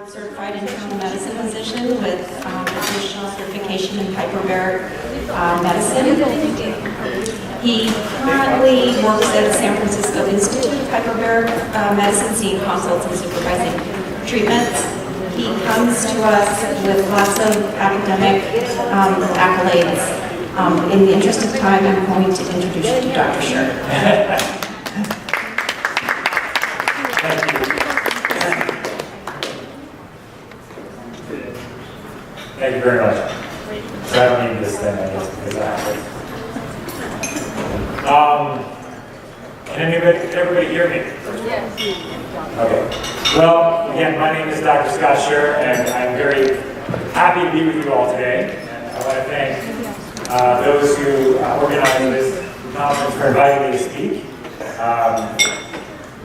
Certified internal medicine physician with additional certification in hyperbaric medicine. He currently works at the San Francisco Institute of Hyperbaric Medicine, seeing consults and supervising treatments. He comes to us with lots of academic accolades. In the interest of time, I'm going to introduce you to Dr. Sherr. Thank you very much. So I don't need this thing, I guess, because I have it. Can everybody hear me? Yes. Okay. Well, again, my name is Dr. Scott Sherr, and I'm very happy to be with you all today. And I want to thank those who organized this conference for inviting me to speak.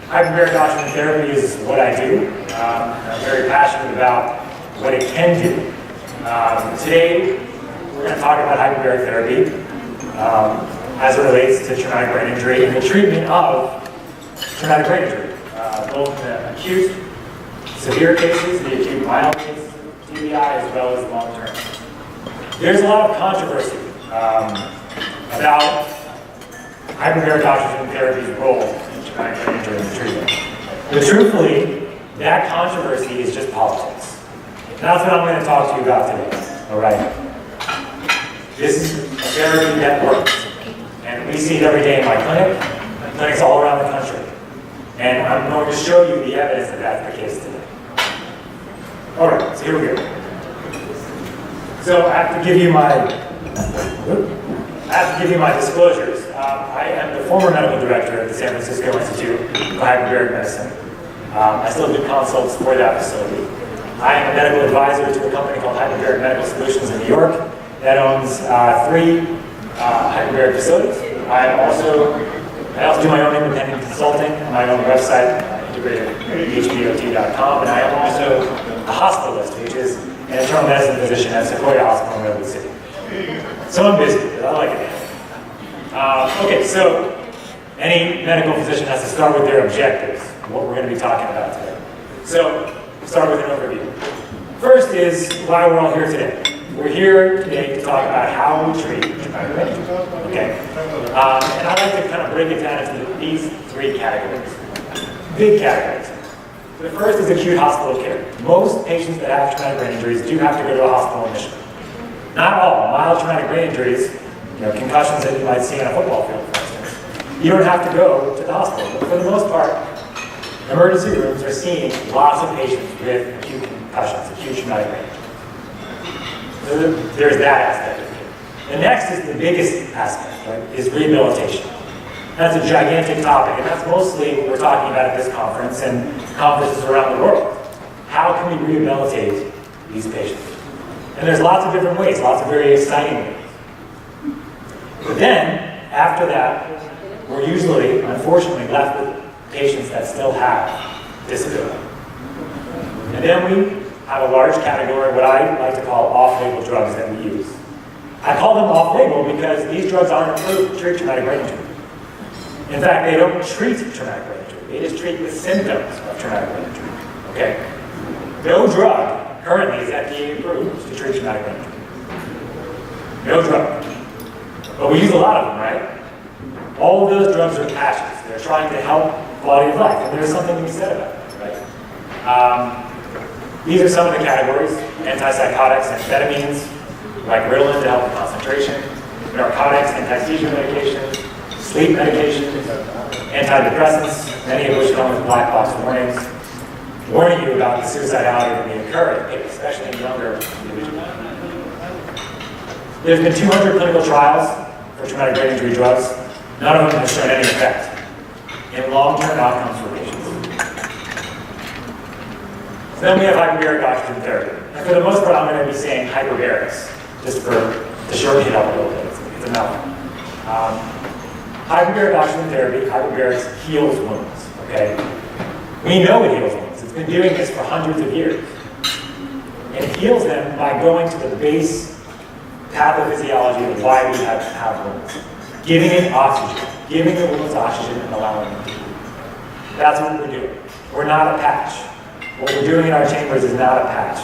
Hyperbaric oxygen therapy is what I do. I'm very passionate about what it can do. Today, we're going to talk about hyperbaric therapy as it relates to traumatic brain injury and the treatment of traumatic brain injury, both the acute, severe cases, the acute mild cases, TBI, as well as long term. There's a lot of controversy about hyperbaric oxygen therapy's role in traumatic brain injury and the treatment. But truthfully, that controversy is just politics. That's what I'm going to talk to you about today, all right? This is a therapy that works, and we see it every day in my clinic, clinics all around the country. And I'm going to show you the evidence that that's the case today. All right, so here we go. So I have to give you my disclosures. I am the former medical director at the San Francisco Institute of Hyperbaric Medicine. I still do consults for that facility. I am a medical advisor to a company called Hyperbaric Medical Solutions in New York that owns 3 hyperbaric facilities. I also do my own independent consulting on my own website, integratedhbot.com, and I am also a hospitalist, which is an internal medicine physician at Sequoia Hospital in Redwood City. So I'm busy, but I like it. Okay, so any medical physician has to start with their objectives, what we're going to be talking about today. So start with an overview. First is why we're all here today. We're here today to talk about how we treat traumatic brain injury. Okay. And I'd like to kind of break it down into these 3 categories. Big categories. The first is acute hospital care. Most patients that have traumatic brain injuries do have to go to a hospital initially. Not all. Mild traumatic brain injuries, concussions that you might see on a football field, for instance, you don't have to go to the hospital. But for the most part, emergency rooms are seeing lots of patients with acute concussions, acute traumatic brain injury. So there's that aspect of it. The next is the biggest aspect, right, is rehabilitation. That's a gigantic topic, and that's mostly what we're talking about at this conference and conferences around the world. How can we rehabilitate these patients? And there's lots of different ways, lots of very exciting ways. But then, after that, we're usually, unfortunately, left with patients that still have disability. And then we have a large category, what I like to call off-label drugs that we use. I call them off-label because these drugs aren't approved to treat traumatic brain injury. In fact, they don't treat traumatic brain injury. They just treat the symptoms of traumatic brain injury. Okay? No drug currently is FDA approved to treat traumatic brain injury. No drug. But we use a lot of them, right? All of those drugs are patches. They're trying to help quality of life, and there's something to be said about it, right? These are some of the categories: antipsychotics, amphetamines, like Ritalin to help with concentration, narcotics, anti-seizure medications, sleep medications, antidepressants, many of which come with black box warnings, warning you about the suicidality that may occur, especially in younger individuals. There's been 200 clinical trials for traumatic brain injury drugs. None of them have shown any effect in long-term outcomes for patients. So then we have hyperbaric oxygen therapy. And for the most part, I'm going to be saying hyperbarics, just to shorten it up a little bit. It's a mouthful. Hyperbaric oxygen therapy, hyperbarics heals wounds, okay? We know it heals wounds. It's been doing this for hundreds of years. And it heals them by going to the base pathophysiology of why we have wounds. Giving it oxygen, giving the wounds oxygen and allowing them to heal. That's what we're doing. We're not a patch. What we're doing in our chambers is not a patch.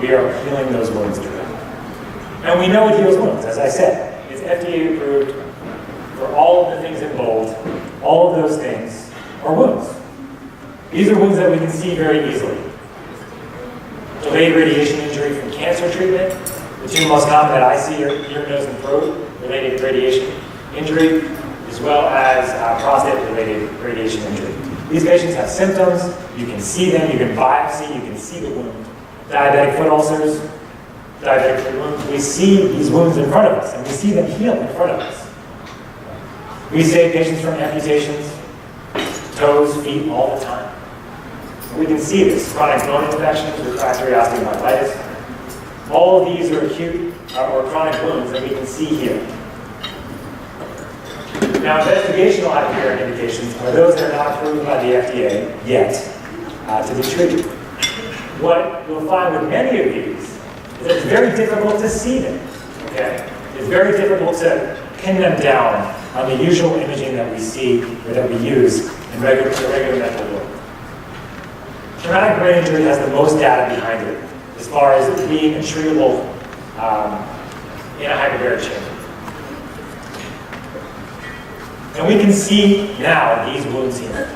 We are healing those wounds directly. And we know it heals wounds, as I said. It's FDA approved for all of the things in bold. All of those things are wounds. These are wounds that we can see very easily. Delayed radiation injury from cancer treatment. The two most common that I see are ear, nose, and throat related radiation injury, as well as prostate-related radiation injury. These patients have symptoms. You can see them. You can biopsy. You can see the wound. Diabetic foot ulcers, diabetic foot wounds. We see these wounds in front of us, and we see them heal in front of us. We save patients from amputations, toes, feet, all the time. We can see this. Chronic bone infections, refractory osteomyelitis. All of these are acute or chronic wounds that we can see here. Now, investigational hyperbaric indications are those that are not approved by the FDA yet to be treated. What you'll find with many of these is that it's very difficult to see them. Okay? It's very difficult to pin them down on the usual imaging that we see or that we use in regular medical work. Traumatic brain injury has the most data behind it as far as it being treatable in a hyperbaric chamber. And we can see now these wounds here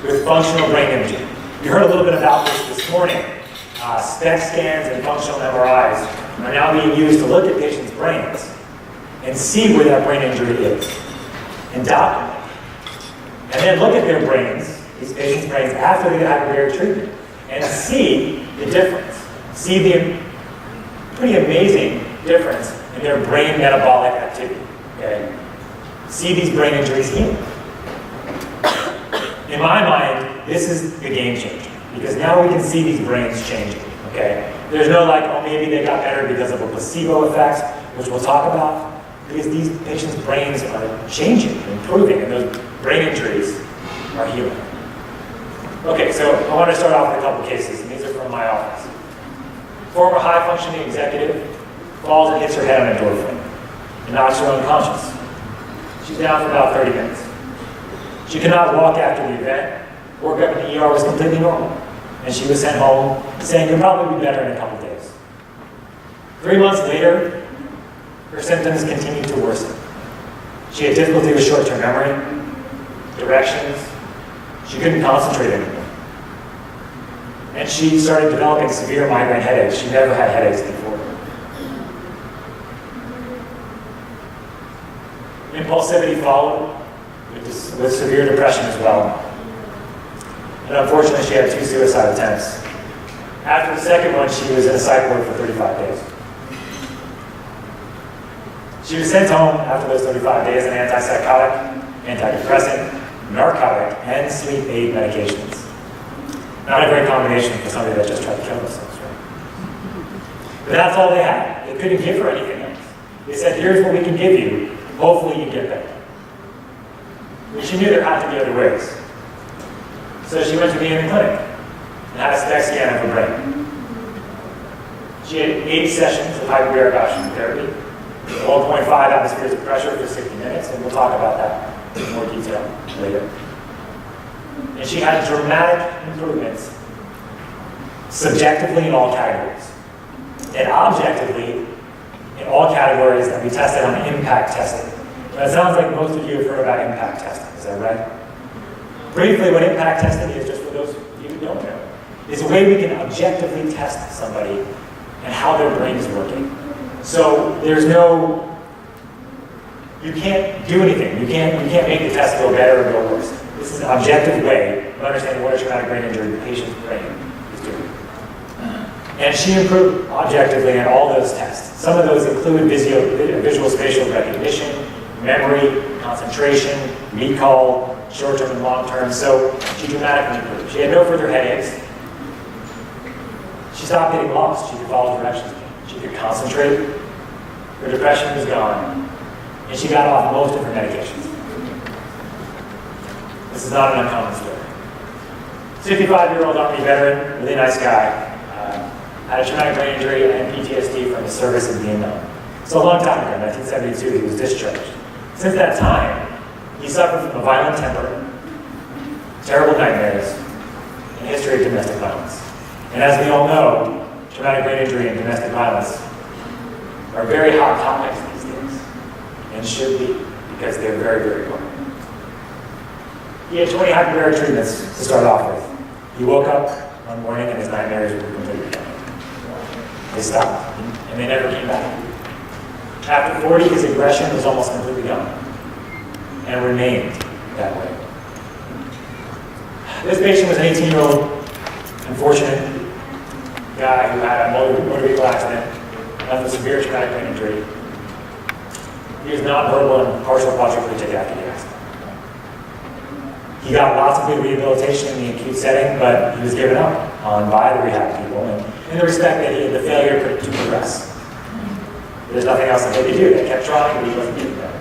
with functional brain imaging. You heard a little bit about this morning. SPECT scans and functional MRIs are now being used to look at patients' brains and see where that brain injury is and document it. And then look at their brains, these patients' brains, after they get hyperbaric treatment and see the difference. See the pretty amazing difference in their brain metabolic activity. Okay? See these brain injuries heal. In my mind, this is the game changer because now we can see these brains changing. Okay? There's no like, oh, maybe they got better because of a placebo effect, which we'll talk about, because these patients' brains are changing, improving, and those brain injuries are healing. Okay, so I want to start off with a couple cases, and these are from my office. Former high-functioning executive falls and hits her head on a door frame and knocks her unconscious. She's down for about 30 minutes. She could not walk after the event. Woke up in the ER was completely normal. And she was sent home saying, you'll probably be better in a couple days. 3 months later, her symptoms continued to worsen. She had difficulty with short-term memory, directions. She couldn't concentrate anymore. And she started developing severe migraine headaches. She never had headaches before. Impulsivity followed with severe depression as well. And unfortunately, she had 2 suicide attempts. After the second one, she was in a psych ward for 35 days. She was sent home after those 35 days on antipsychotic, antidepressant, narcotic, and sleep aid medications. Not a great combination for somebody that just tried to kill themselves, right? But that's all they had. They couldn't give her anything else. They said, here's what we can give you. Hopefully you get better. But she knew there had to be other ways. So she went to the clinic and had a SPECT scan of her brain. She had 8 sessions of hyperbaric oxygen therapy, 1.5 atmospheres of pressure for 60 minutes, and we'll talk about that in more detail later. And she had dramatic improvements, subjectively in all categories, and objectively in all categories that we tested on impact testing. Now, it sounds like most of you have heard about impact testing, is that right? Briefly, what impact testing is, just for those of you who don't know, is a way we can objectively test somebody and how their brain is working. So there's no, you can't do anything. You can't make the test go better or go worse. This is an objective way of understanding what a traumatic brain injury the patient's brain is doing. And she improved objectively on all those tests. Some of those include visual spatial recognition, memory, concentration, recall, short-term and long-term. So she dramatically improved. She had no further headaches. She stopped getting lost. She could follow directions. She could concentrate. Her depression was gone. And she got off most of her medications. This is not an uncommon story. 65-year-old Army veteran, really nice guy, had a traumatic brain injury and PTSD from his service in Vietnam. So a long time ago, 1972, he was discharged. Since that time, he suffered from a violent temper, terrible nightmares, and a history of domestic violence. And as we all know, traumatic brain injury and domestic violence are very hot topics these days, and should be, because they're very, very important. He had 20 hyperbaric treatments to start off with. He woke up one morning and his nightmares were completely gone. They stopped, and they never came back. After 40, his aggression was almost completely gone, and remained that way. This patient was an 18-year-old, unfortunate guy who had a motor vehicle accident, left with severe traumatic brain injury. He was nonverbal and partial quadriplegic after the accident. He got lots of good rehabilitation in the acute setting, but he was given up on by the rehab people, and in the respect that he had the failure to progress. There's nothing else that they could do. They kept trying, but he wasn't getting better.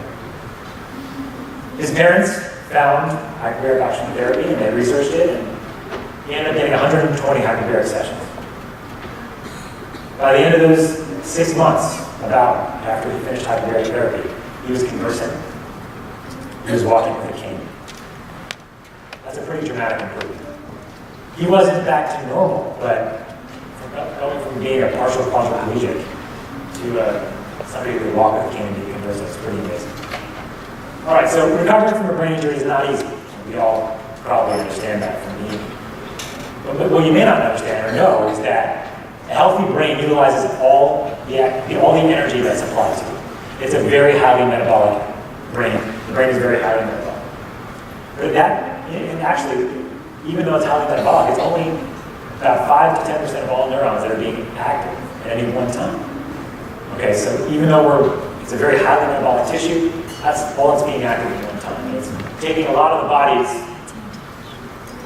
His parents found hyperbaric oxygen therapy, and they researched it, and he ended up getting 120 hyperbaric sessions. By the end of those 6 months, about after he finished hyperbaric therapy, he was conversing. He was walking with a cane. That's a pretty dramatic improvement. He wasn't back to normal, but going from being a partial quadriplegic to somebody who could walk with a cane and be conversing is pretty amazing. All right, so recovering from a brain injury is not easy. We all probably understand that from me. But what you may not understand or know is that a healthy brain utilizes all the energy that's supplied to it. It's a very highly metabolic brain. The brain is very highly metabolic. But and actually, even though it's highly metabolic, it's only about 5 to 10% of all neurons that are being active at any one time. Okay, so even though it's a very highly metabolic tissue, that's all that's being active at one time. And it's taking a lot of the body's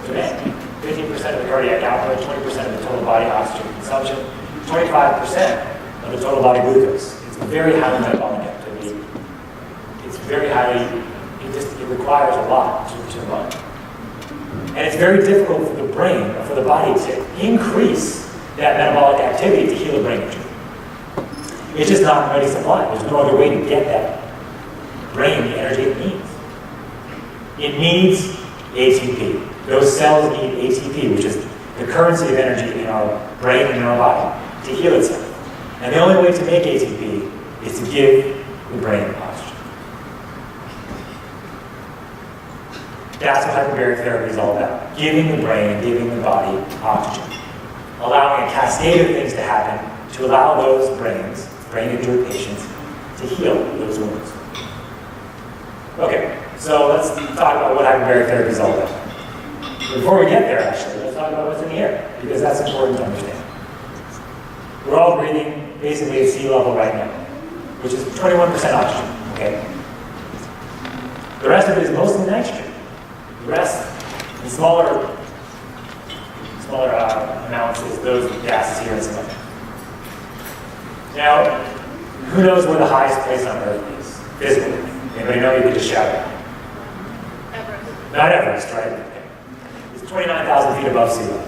demand. 15% of the cardiac output, 20% of the total body oxygen consumption, 25% of the total body glucose. It's a very highly metabolic activity. It's very highly, it requires a lot to run. And it's very difficult for the brain, or for the body, to increase that metabolic activity to heal a brain injury. It's just not ready supply. There's no other way to get that brain the energy it needs. It needs ATP. Those cells need ATP, which is the currency of energy in our brain and in our body, to heal itself. And the only way to make ATP is to give the brain oxygen. That's what hyperbaric therapy is all about. Giving the brain, giving the body oxygen. Allowing a cascade of things to happen to allow those brain injured patients, to heal those wounds. Okay, so let's talk about what hyperbaric therapy is all about. Before we get there, actually, let's talk about what's in the air, because that's important to understand. We're all breathing basically at sea level right now, which is 21% oxygen, okay? The rest of it is mostly nitrogen. The rest, in smaller amounts, is those gases here and some other. Now, who knows where the highest place on Earth is, physically? Anybody know? You could just shout it. Everest. Not Everest, right? Okay. It's 29,000 feet above sea level.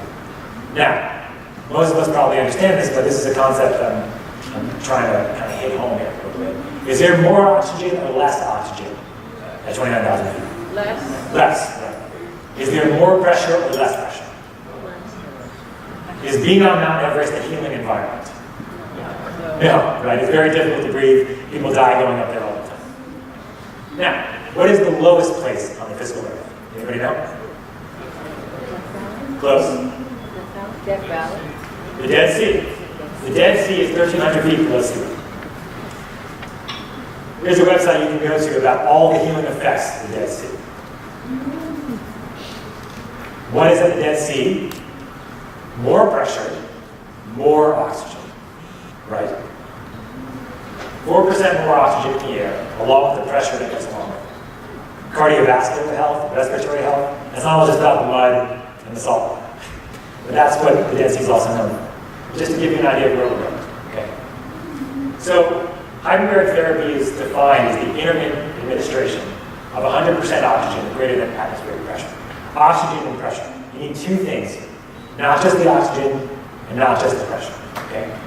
Now, most of us probably understand this, but this is a concept I'm trying to kind of hit home here a little bit. Is there more oxygen or less oxygen at 29,000 feet? Less. Less, right. Is there more pressure or less pressure? Is being on Mount Everest a healing environment? No, right? It's very difficult to breathe. People die going up there all the time. Now, what is the lowest place on the physical Earth? Anybody know? Close. Death Valley. The Dead Sea. The Dead Sea is 1,300 feet below sea level. Here's a website you can go to about all the healing effects of the Dead Sea. What is at the Dead Sea? More pressure, more oxygen, right? 4% more oxygen in the air, along with the pressure that goes along with it. Cardiovascular health, respiratory health, it's not just about the mud and the salt. But that's what the Dead Sea is also known for. Just to give you an idea of where we're going, okay? So, hyperbaric therapy is defined as the intermittent administration of 100% oxygen greater than atmospheric pressure. Oxygen and pressure. You need two things, not just the oxygen and not just the pressure, okay?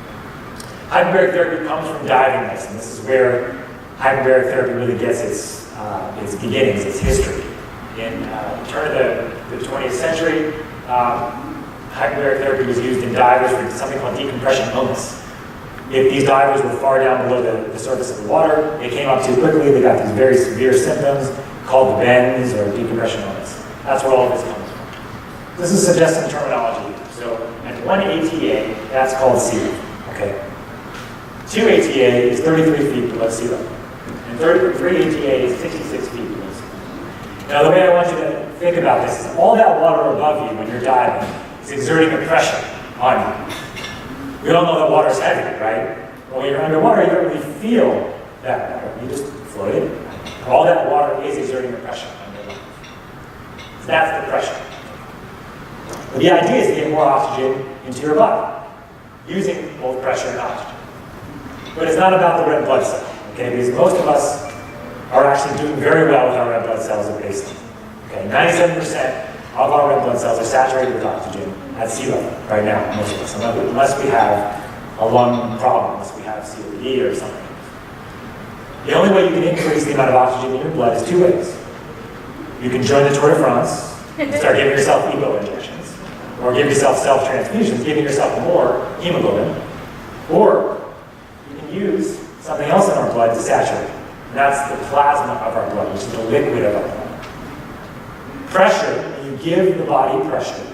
Hyperbaric therapy comes from diving medicine. This is where hyperbaric therapy really gets its beginnings, its history. In the turn of the 20th century, hyperbaric therapy was used in divers for something called decompression illness. If these divers were far down below the surface of the water, they came up too quickly, they got these very severe symptoms called the bends or decompression illness. That's where all of this comes from. This is suggestive terminology. So at 1 ATA, that's called sea level, okay? 2 ATA is 33 feet below sea level. And 3 ATA is 66 feet below sea level. Now the way I want you to think about this is all that water above you when you're diving is exerting a pressure on you. We all know that water's heavy, right? Well, when you're underwater, you don't really feel that water. You just float in. All that water is exerting a pressure on your lungs. So that's the pressure. But the idea is to get more oxygen into your body, using both pressure and oxygen. But it's not about the red blood cell, okay? Because most of us are actually doing very well with our red blood cells at baseline. Okay, 97% of our red blood cells are saturated with oxygen at sea level right now, most of us, unless we have a lung problem, unless we have COPD or something. The only way you can increase the amount of oxygen in your blood is two ways. You can join the Tour de France and start giving yourself EPO injections, or give yourself self-transfusions, giving yourself more hemoglobin, or you can use something else in our blood to saturate. And that's the plasma of our blood, which is the liquid of our blood. Pressure, when you give the body pressure,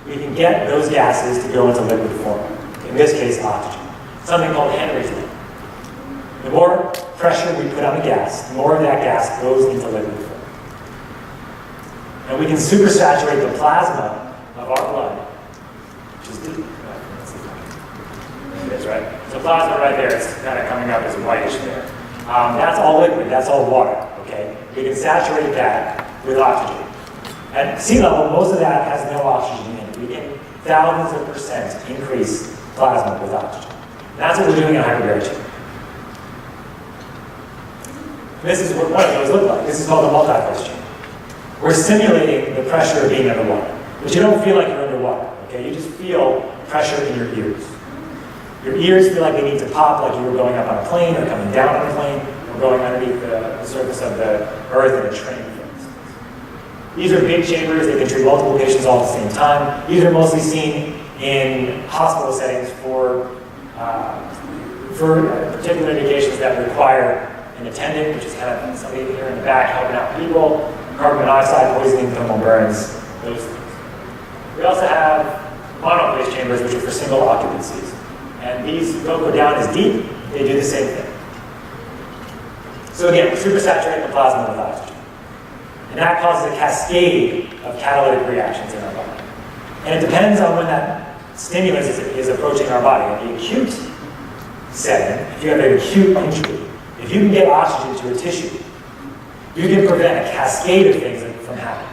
we can get those gases to go into liquid form. In this case, oxygen. Something called Henry's law. The more pressure we put on the gas, the more of that gas goes into liquid form. And we can supersaturate the plasma of our blood, which is deep. It is, right? So plasma right there, it's kind of coming up as whitish there. That's all liquid, that's all water, okay? We can saturate that with oxygen. At sea level, most of that has no oxygen in it. We get thousands of percent increase plasma with oxygen. And that's what we're doing in hyperbaric chamber. This is what one of those look like. This is called the multi-phase chamber. We're simulating the pressure of being underwater, but you don't feel like you're underwater, okay? You just feel pressure in your ears. Your ears feel like they need to pop, like you were going up on a plane or coming down on a plane or going underneath the surface of the earth in a train. These are big chambers. They can treat multiple patients all at the same time. These are mostly seen in hospital settings for particular indications that require an attendant, which is kind of somebody here in the back helping out people, carbon monoxide poisoning, thermal burns, those things. We also have monophase chambers, which are for single occupancies. And these don't go down as deep. They do the same thing. So again, we're supersaturating the plasma with oxygen. And that causes a cascade of catalytic reactions in our body. And it depends on when that stimulus is approaching our body. In the acute setting, if you have an acute injury, if you can get oxygen to a tissue, you can prevent a cascade of things from happening.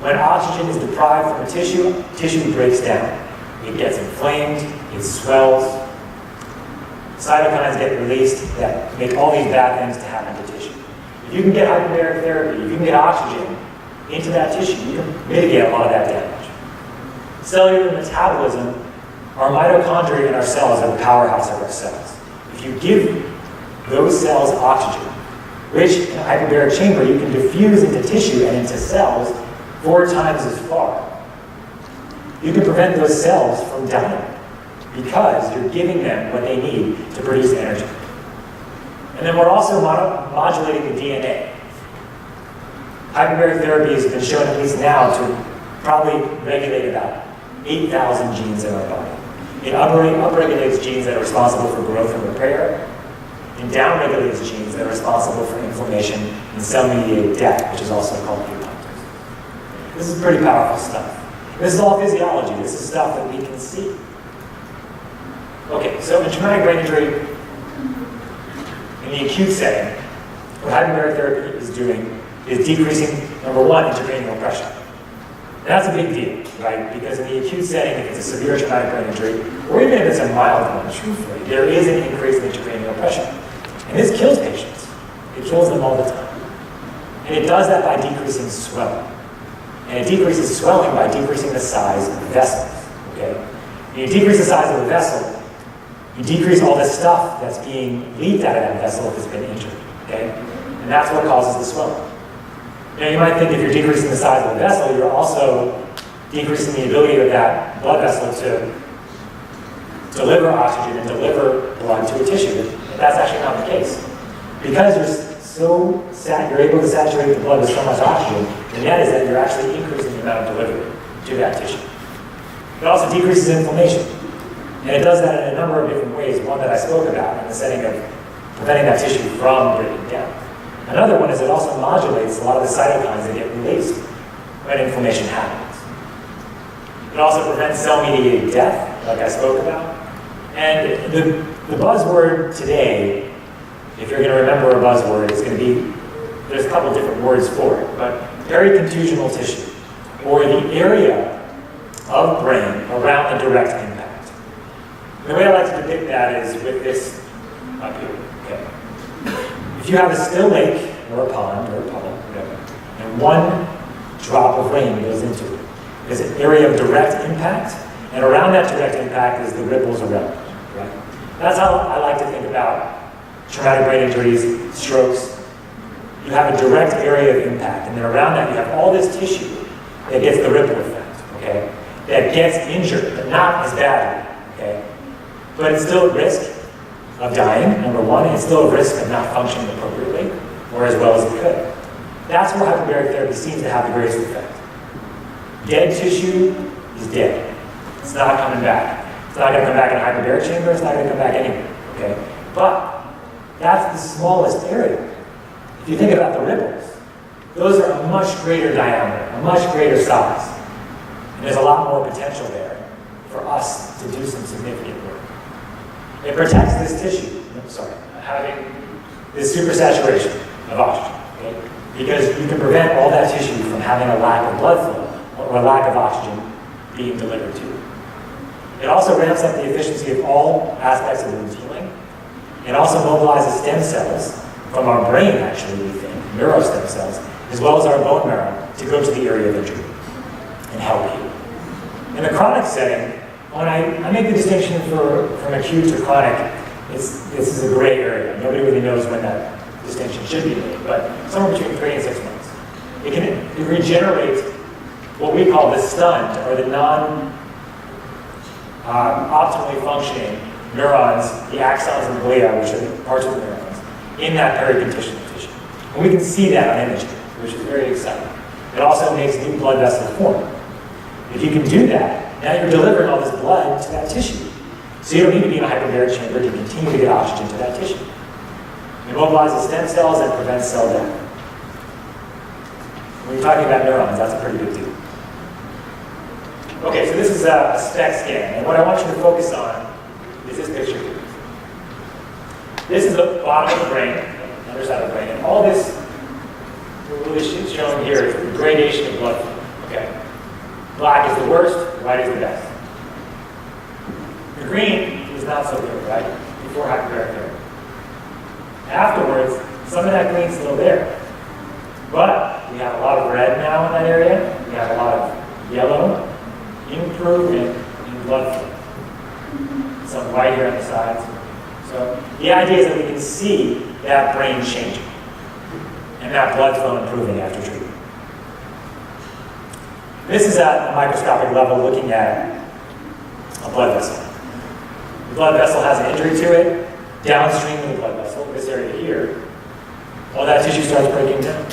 When oxygen is deprived from a tissue breaks down. It gets inflamed, it swells, cytokines get released that make all these bad things to happen to tissue. If you can get hyperbaric therapy, if you can get oxygen into that tissue, you can mitigate a lot of that damage. Cellular metabolism, our mitochondria in our cells are the powerhouse of our cells. If you give those cells oxygen, which in a hyperbaric chamber you can diffuse into tissue and into cells 4 times as far, you can prevent those cells from dying because you're giving them what they need to produce energy. And then we're also modulating the DNA. Hyperbaric therapy has been shown, at least now, to probably regulate about 8,000 genes in our body. It upregulates genes that are responsible for growth and repair, and downregulates genes that are responsible for inflammation and cell-mediated death, which is also called apoptosis. This is pretty powerful stuff. This is all physiology. This is stuff that we can see. Okay, so in traumatic brain injury, in the acute setting, what hyperbaric therapy is doing is decreasing, number one, intracranial pressure. And that's a big deal, right? Because in the acute setting, if it's a severe traumatic brain injury, or even if it's a mild one, truthfully, there is an increase in intracranial pressure. And this kills patients. It kills them all the time. And it does that by decreasing swelling. And it decreases swelling by decreasing the size of the vessels. Okay? When you decrease the size of the vessel, you decrease all the stuff that's being leaked out of that vessel if it's been injured. Okay? And that's what causes the swelling. Now you might think if you're decreasing the size of the vessel, you're also decreasing the ability of that blood vessel to deliver oxygen and deliver blood to a tissue. But that's actually not the case. Because you're able to saturate the blood with so much oxygen, the net is that you're actually increasing the amount of delivery to that tissue. It also decreases inflammation. And it does that in a number of different ways. One that I spoke about in the setting of preventing that tissue from breaking down. Another one is it also modulates a lot of the cytokines that get released when inflammation happens. It also prevents cell-mediated death, like I spoke about. And the buzzword today, if you're going to remember a buzzword, it's going to be, there's a couple different words for it, but pericontusional tissue, or the area of brain around the direct impact. And the way I like to depict that is with this up here. Okay. If you have a still lake, or a pond, or a puddle, whatever, and one drop of rain goes into it, there's an area of direct impact, and around that direct impact is the ripples around it. Right? That's how I like to think about traumatic brain injuries, strokes. You have a direct area of impact, and then around that you have all this tissue that gets the ripple effect, okay? That gets injured, but not as badly, okay? But it's still at risk of dying, number one, and it's still at risk of not functioning appropriately, or as well as it could. That's where hyperbaric therapy seems to have the greatest effect. Dead tissue is dead. It's not coming back. It's not going to come back in a hyperbaric chamber, it's not going to come back anywhere, okay? But that's the smallest area. If you think about the ripples, those are a much greater diameter, a much greater size. And there's a lot more potential there for us to do some significant work. It protects this tissue, having this supersaturation of oxygen, okay? Because you can prevent all that tissue from having a lack of blood flow or a lack of oxygen being delivered to it. It also ramps up the efficiency of all aspects of wound healing. It also mobilizes stem cells from our brain, actually, we think, neurostem cells, as well as our bone marrow, to go to the area of injury and help heal. In the chronic setting, when I make the distinction from acute to chronic, this is a gray area. Nobody really knows when that distinction should be made, but somewhere between 3 and 6 months. It regenerates what we call the stunned, or the non-optimally functioning neurons, the axons and the glia, which are the parts of the neurons, in that pericontusional tissue. And we can see that on imaging, which is very exciting. It also makes new blood vessels form. If you can do that, now you're delivering all this blood to that tissue. So you don't need to be in a hyperbaric chamber to continue to get oxygen to that tissue. It mobilizes stem cells and prevents cell death. When you're talking about neurons, that's a pretty big deal. Okay, so this is a SPECT scan, and what I want you to focus on is this picture here. This is the bottom of the brain, the other side of the brain, and all this really shown here is the gradation of blood flow. Okay, black is the worst, white is the best. The green is not so good, right? Before hyperbaric therapy. Afterwards, some of that green's still there, but we have a lot of red now in that area. We have a lot of yellow. Improvement in blood flow. Some white here on the sides. So the idea is that we can see that brain changing and that blood flow improving after treatment. This is at a microscopic level looking at a blood vessel. The blood vessel has an injury to it. Downstream of the blood vessel, this area here, all that tissue starts breaking down.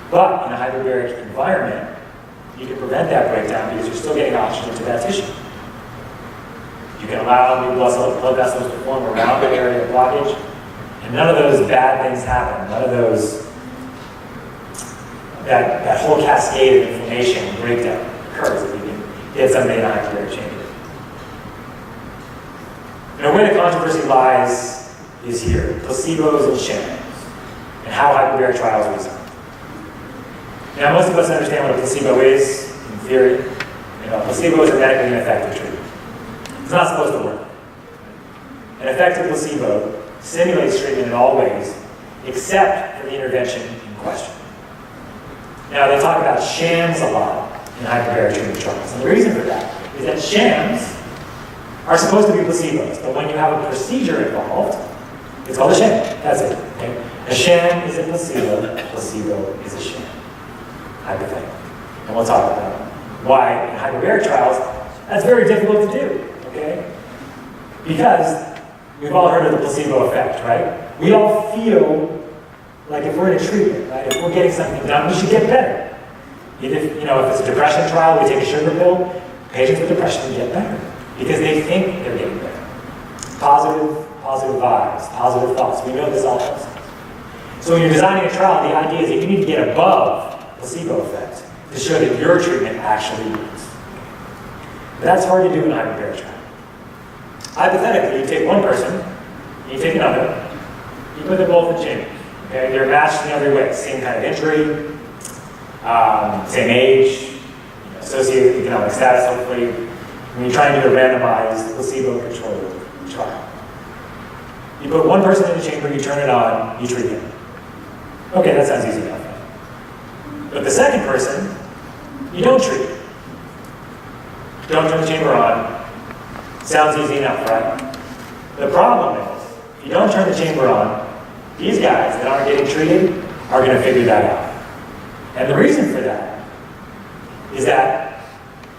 But in a hyperbaric environment, you can prevent that breakdown because you're still getting oxygen to that tissue. You can allow new blood vessels to form around the area of blockage, and none of those bad things happen. None of those, that whole cascade of inflammation and breakdown occurs if you can get somebody in a hyperbaric chamber. Now, where the controversy lies is here, placebos and shams, and how hyperbaric trials are designed. Now, most of us understand what a placebo is, in theory. You know, placebo is a medically ineffective treatment. It's not supposed to work. An effective placebo simulates treatment in all ways, except for the intervention in question. Now, they talk about shams a lot in hyperbaric treatment trials. And the reason for that is that shams are supposed to be placebos, but when you have a procedure involved, it's called a sham. That's it. Okay? A sham is a placebo is a sham. Hypothetically. And we'll talk about why in hyperbaric trials that's very difficult to do. Okay? Because we've all heard of the placebo effect, right? We all feel like if we're in a treatment, right? If we're getting something done, we should get better. If it's a depression trial, we take a sugar pill, patients with depression get better because they think they're getting better. Positive vibes, positive thoughts. We know this all helps. So when you're designing a trial, the idea is that you need to get above placebo effect to show that your treatment actually works. But that's hard to do in a hyperbaric trial. Hypothetically, you take one person, you take another, you put them both in chambers. Okay? They're matched in every way. Same kind of injury, same age, socioeconomic status, hopefully. When you're trying to do a randomized, placebo-controlled trial. You put one person in the chamber, you turn it on, you treat them. Okay, that sounds easy enough. But the second person, you don't treat. Don't turn the chamber on. Sounds easy enough, right? The problem is, if you don't turn the chamber on, these guys that aren't getting treated are going to figure that out. And the reason for that is that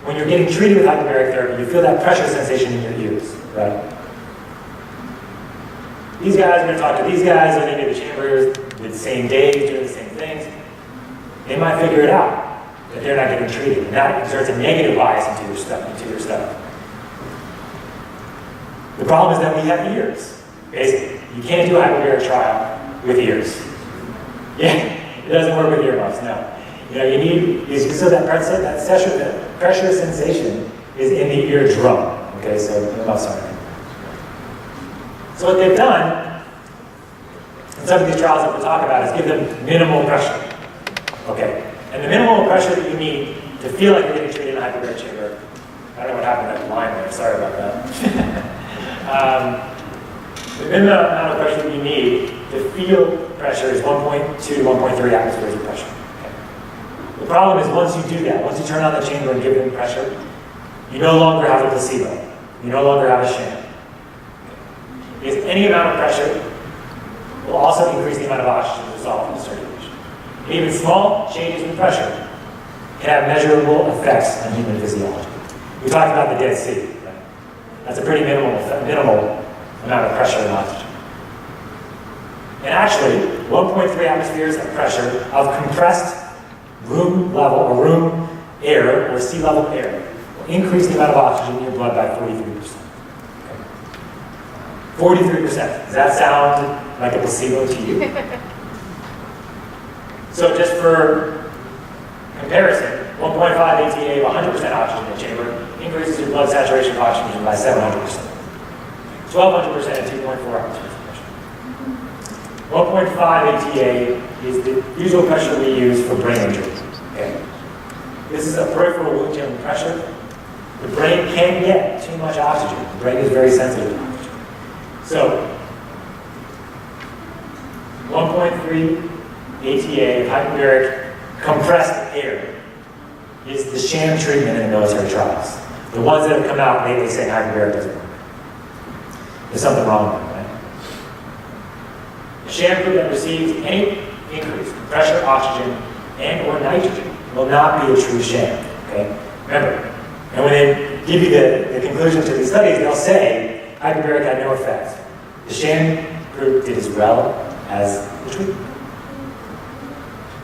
when you're getting treated with hyperbaric therapy, you feel that pressure sensation in your ears, right? These guys are going to talk to these guys, they're going to the chambers with the same days, doing the same things. They might figure it out that they're not getting treated, and that exerts a negative bias into your stuff. The problem is that we have ears, basically. You can't do a hyperbaric trial with ears. Yeah, it doesn't work with earmuffs, no. You need, so that pressure sensation is in the eardrum. Okay, so earmuffs aren't. So what they've done, in some of these trials that we'll talk about, is give them minimal pressure. Okay, and the minimal pressure that you need to feel like you're getting treated in a hyperbaric chamber, I don't know what happened to that line there, sorry about that. The minimum amount of pressure that you need to feel pressure is 1.2 to 1.3 atmospheres of pressure. Okay. The problem is once you do that, once you turn on the chamber and give them pressure, you no longer have a placebo. You no longer have a sham. Because any amount of pressure will also increase the amount of oxygen dissolved in the circulation. And even small changes in pressure can have measurable effects on human physiology. We talked about the Dead Sea. Right? That's a pretty minimal amount of pressure and oxygen. And actually, 1.3 atmospheres of pressure of compressed room level or room air or sea level air will increase the amount of oxygen in your blood by 43%. 43%. Does that sound like a placebo to you? So just for comparison, 1.5 ATA of 100% oxygen in the chamber increases your blood saturation of oxygen by 700%. 1,200% at 2.4 atmospheres of pressure. 1.5 ATA is the usual pressure we use for brain injury. Okay? This is a peripheral wound healing pressure. The brain can't get too much oxygen. The brain is very sensitive to oxygen. So, 1.3 ATA of hyperbaric compressed air is the sham treatment in the military trials. The ones that have come out lately saying hyperbaric doesn't work. There's something wrong with it, right? A sham group that receives any increase in pressure, oxygen, and or nitrogen will not be a true sham, okay? Remember, and when they give you the conclusion to these studies, they'll say hyperbaric had no effect. The sham group did as well as the treatment.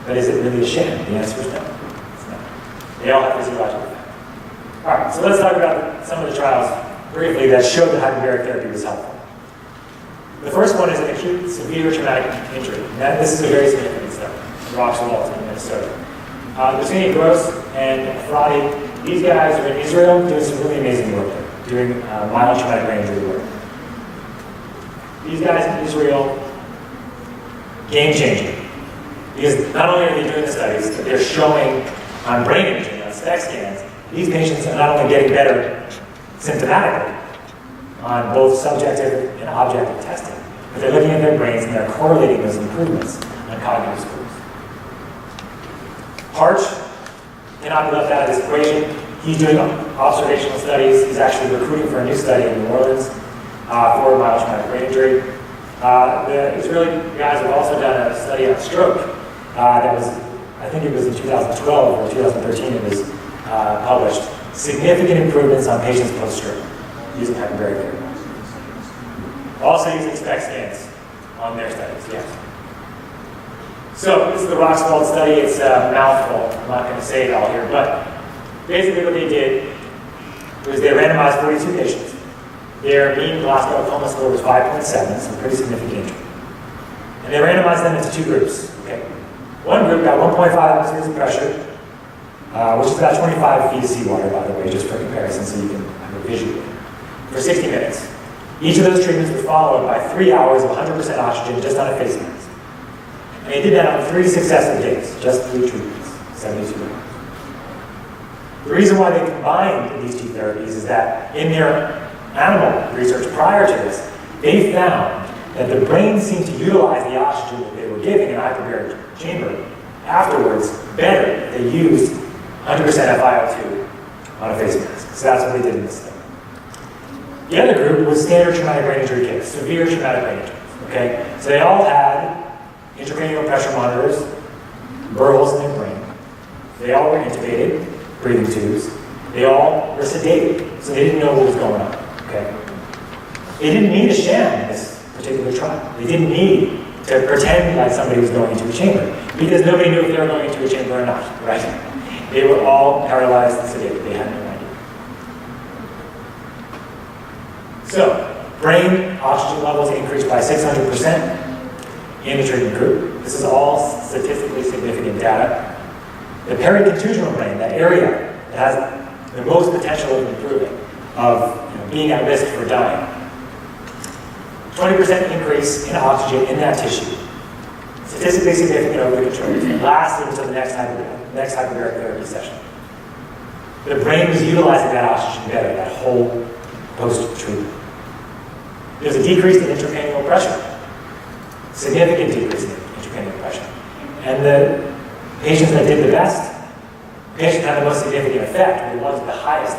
But is it really a sham? The answer is no. It's not. They all have physiological effect. All right, so let's talk about some of the trials briefly that showed that hyperbaric therapy was helpful. The first one is an acute severe traumatic injury. And this is a very significant study. Rocks Walton in Minnesota. Luciani Gross and Fradi, these guys are in Israel doing some really amazing work there, doing mild traumatic brain injury work. These guys in Israel, game changer. Because not only are they doing the studies, but they're showing on brain imaging, on SPECT scans, these patients are not only getting better symptomatically on both subjective and objective testing, but they're looking at their brains and they're correlating those improvements on cognitive scores. Parch cannot be left out of this equation. He's doing observational studies. He's actually recruiting for a new study in New Orleans for mild traumatic brain injury. The Israeli guys have also done a study on stroke that was, I think it was in 2012 or 2013 it was published. Significant improvements on patients post-stroke using hyperbaric therapy. Also using SPECT scans on their studies, yes. So this is the Roxwald study. It's a mouthful. I'm not going to say it all here, but basically what they did was they randomized 42 patients. Their mean Glasgow coma score was 5.7, so pretty significant injury. And they randomized them into two groups. Okay? One group got 1.5 atmospheres of pressure, which is about 25 feet of seawater, by the way, just for comparison, so you can have a visual, for 60 minutes. Each of those treatments was followed by 3 hours of 100% oxygen just on a face mask. And they did that on 3 successive days, just 3 treatments, 72 hours. The reason why they combined these two therapies is that in their animal research prior to this, they found that the brain seemed to utilize the oxygen that they were giving in a hyperbaric chamber afterwards better if they used 100% FiO2 on a face mask. So that's what they did in this study. The other group was standard traumatic brain injury kids, severe traumatic brain injuries. Okay? So they all had intracranial pressure monitors, burr holes in their brain. They all were intubated, breathing tubes. They all were sedated, so they didn't know what was going on. Okay? They didn't need a sham in this particular trial. They didn't need to pretend like somebody was going into a chamber because nobody knew if they were going into a chamber or not, right? They were all paralyzed and sedated. They had no idea. So, brain oxygen levels increased by 600% in the treatment group. This is all statistically significant data. The pericontusional brain, that area that has the most potential of improving, of being at risk for dying, 20% increase in oxygen in that tissue. Statistically significant over the control. Lasted until the next hyperbaric therapy session. The brain was utilizing that oxygen better, that whole post-treatment. There's a decrease in intracranial pressure. Significant decrease in intracranial pressure. And the patients that did the best, the patients that had the most significant effect were the ones with the highest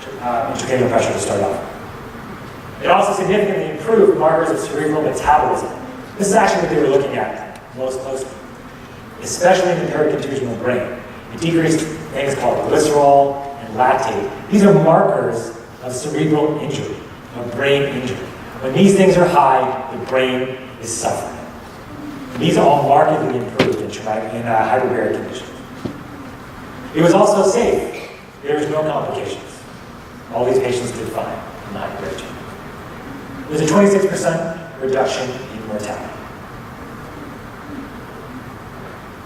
intracranial pressure to start off. It also significantly improved markers of cerebral metabolism. This is actually what they were looking at most closely, especially in the pericontusional brain. It decreased things called glycerol and lactate. These are markers of cerebral injury, of brain injury. When these things are high, the brain is suffering. And these are all markedly improved in hyperbaric conditions. It was also safe. There was no complications. All these patients did fine in the hyperbaric chamber. There's a 26% reduction in mortality.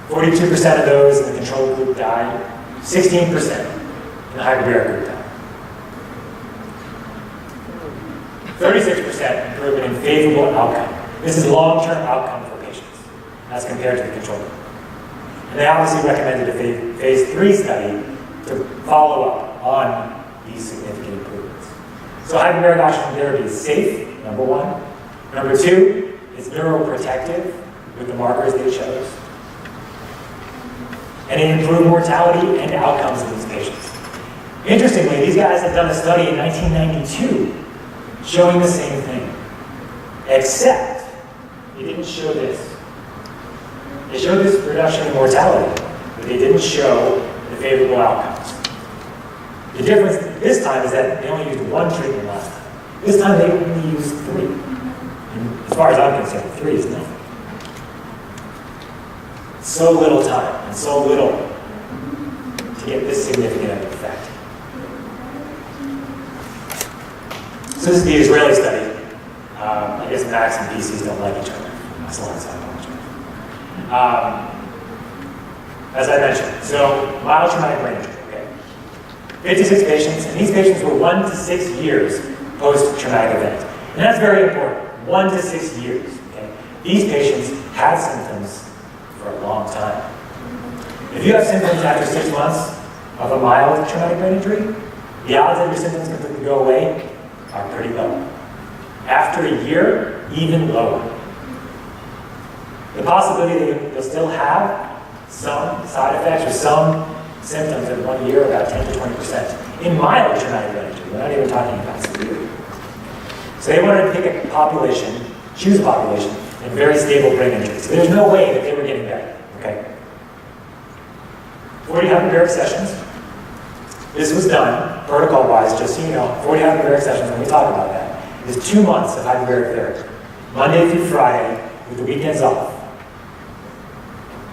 42% of those in the control group died. 16% in the hyperbaric group died. 36% improvement in favorable outcome. This is long-term outcome for patients as compared to the control group. And they obviously recommended a phase 3 study to follow up on these significant improvements. So hyperbaric oxygen therapy is safe, number one. Number two, it's neuroprotective with the markers they chose. And it improved mortality and outcomes in these patients. Interestingly, these guys had done a study in 1992 showing the same thing, except they didn't show this. They showed this reduction in mortality, but they didn't show the favorable outcomes. The difference this time is that they only used one treatment last time. This time they only used 3. And as far as I'm concerned, 3 is nothing. So little time and so little to get this significant of an effect. So this is the Israeli study. I guess Max and PCs don't like each other. That's a long time. As I mentioned, so mild traumatic brain injury. Okay, 56 patients, and these patients were 1 to 6 years post-traumatic event, and that's very important. 1 to 6 years. Okay, these patients had symptoms for a long time. If you have symptoms after 6 months of a mild traumatic brain injury, the odds that your symptoms completely go away are pretty low. After a year, even lower. The possibility that you'll still have some side effects or some symptoms in 1 year, about 10 to 20%. In mild traumatic brain injury, we're not even talking about severe. So they wanted to pick a population, choose a population, and very stable brain injuries. So there's no way that they were getting better, okay? 40 hyperbaric sessions. This was done, protocol-wise, just so you know, 40 hyperbaric sessions, when we talk about that, is 2 months of hyperbaric therapy. Monday through Friday, with the weekends off.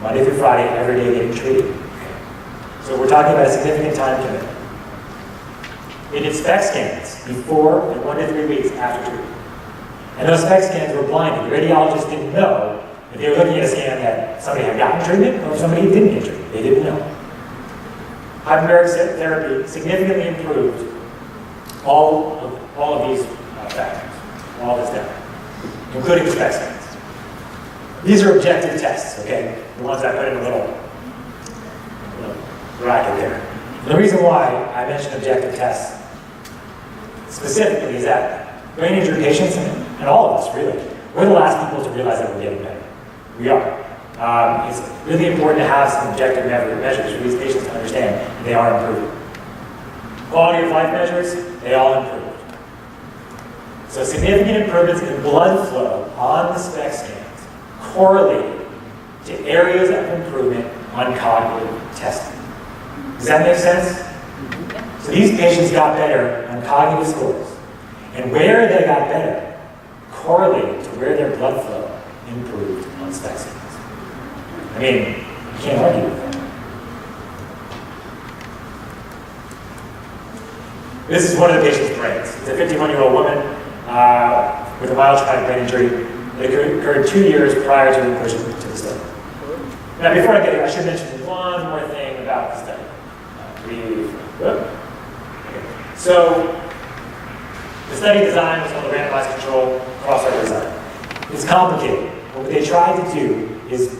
Monday through Friday, every day getting treated. So we're talking about a significant time commitment. They did SPECT scans before and 1 to 3 weeks after treatment. And those SPECT scans were blinded. The radiologists didn't know if they were looking at a scan that somebody had gotten treatment or if somebody didn't get treatment. They didn't know. Hyperbaric therapy significantly improved all of these factors, all this data, including the SPECT scans. These are objective tests, okay? The ones I put in a little bracket there. And the reason why I mentioned objective tests specifically is that brain injury patients, and all of us really, we're the last people to realize that we're getting better. We are. It's really important to have some objective measures for these patients to understand that they are improving. Quality of life measures, they all improved. So significant improvements in blood flow on the SPECT scans correlated to areas of improvement on cognitive testing. Does that make sense? So these patients got better on cognitive scores. And where they got better correlated to where their blood flow improved on SPECT scans. I mean, you can't argue with that. This is one of the patient's brains. It's a 51-year-old woman with a mild traumatic brain injury that occurred 2 years prior to inclusion to the study. Now, before I get here, I should mention one more thing about the study. So, the study design was called a randomized control crossover design. It's complicated, but what they tried to do is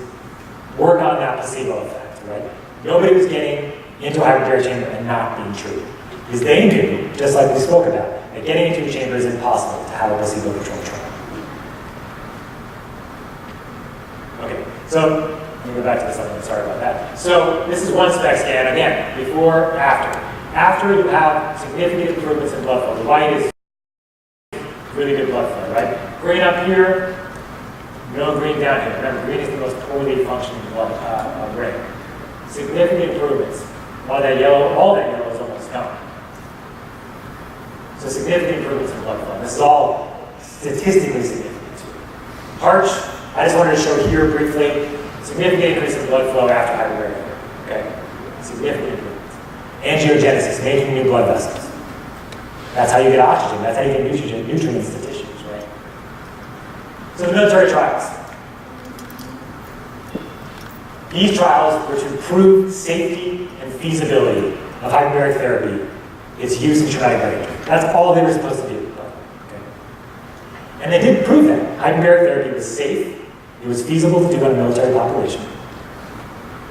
work on that placebo effect, right? Nobody was getting into a hyperbaric chamber and not being treated. Because they knew, just like we spoke about, that getting into a chamber is impossible to have a placebo-controlled trial. Okay, so let me go back to this one. Sorry about that. So this is one SPECT scan, again, before, after. After you have significant improvements in blood flow. The white is really good blood flow, right? Green up here, no green down here. Remember, green is the most poorly functioning blood brain. Significant improvements. All that yellow is almost gone. So significant improvements in blood flow. This is all statistically significant. Arch, I just wanted to show here briefly, significant increase in blood flow after hyperbaric therapy. Okay? Significant improvements. Angiogenesis, making new blood vessels. That's how you get oxygen. That's how you get nutrients to tissues, right? So the military trials. These trials were to prove safety and feasibility of hyperbaric therapy, its use in traumatic brain injury. That's all they were supposed to do. Okay? And they did prove that. Hyperbaric therapy was safe, it was feasible to do on a military population,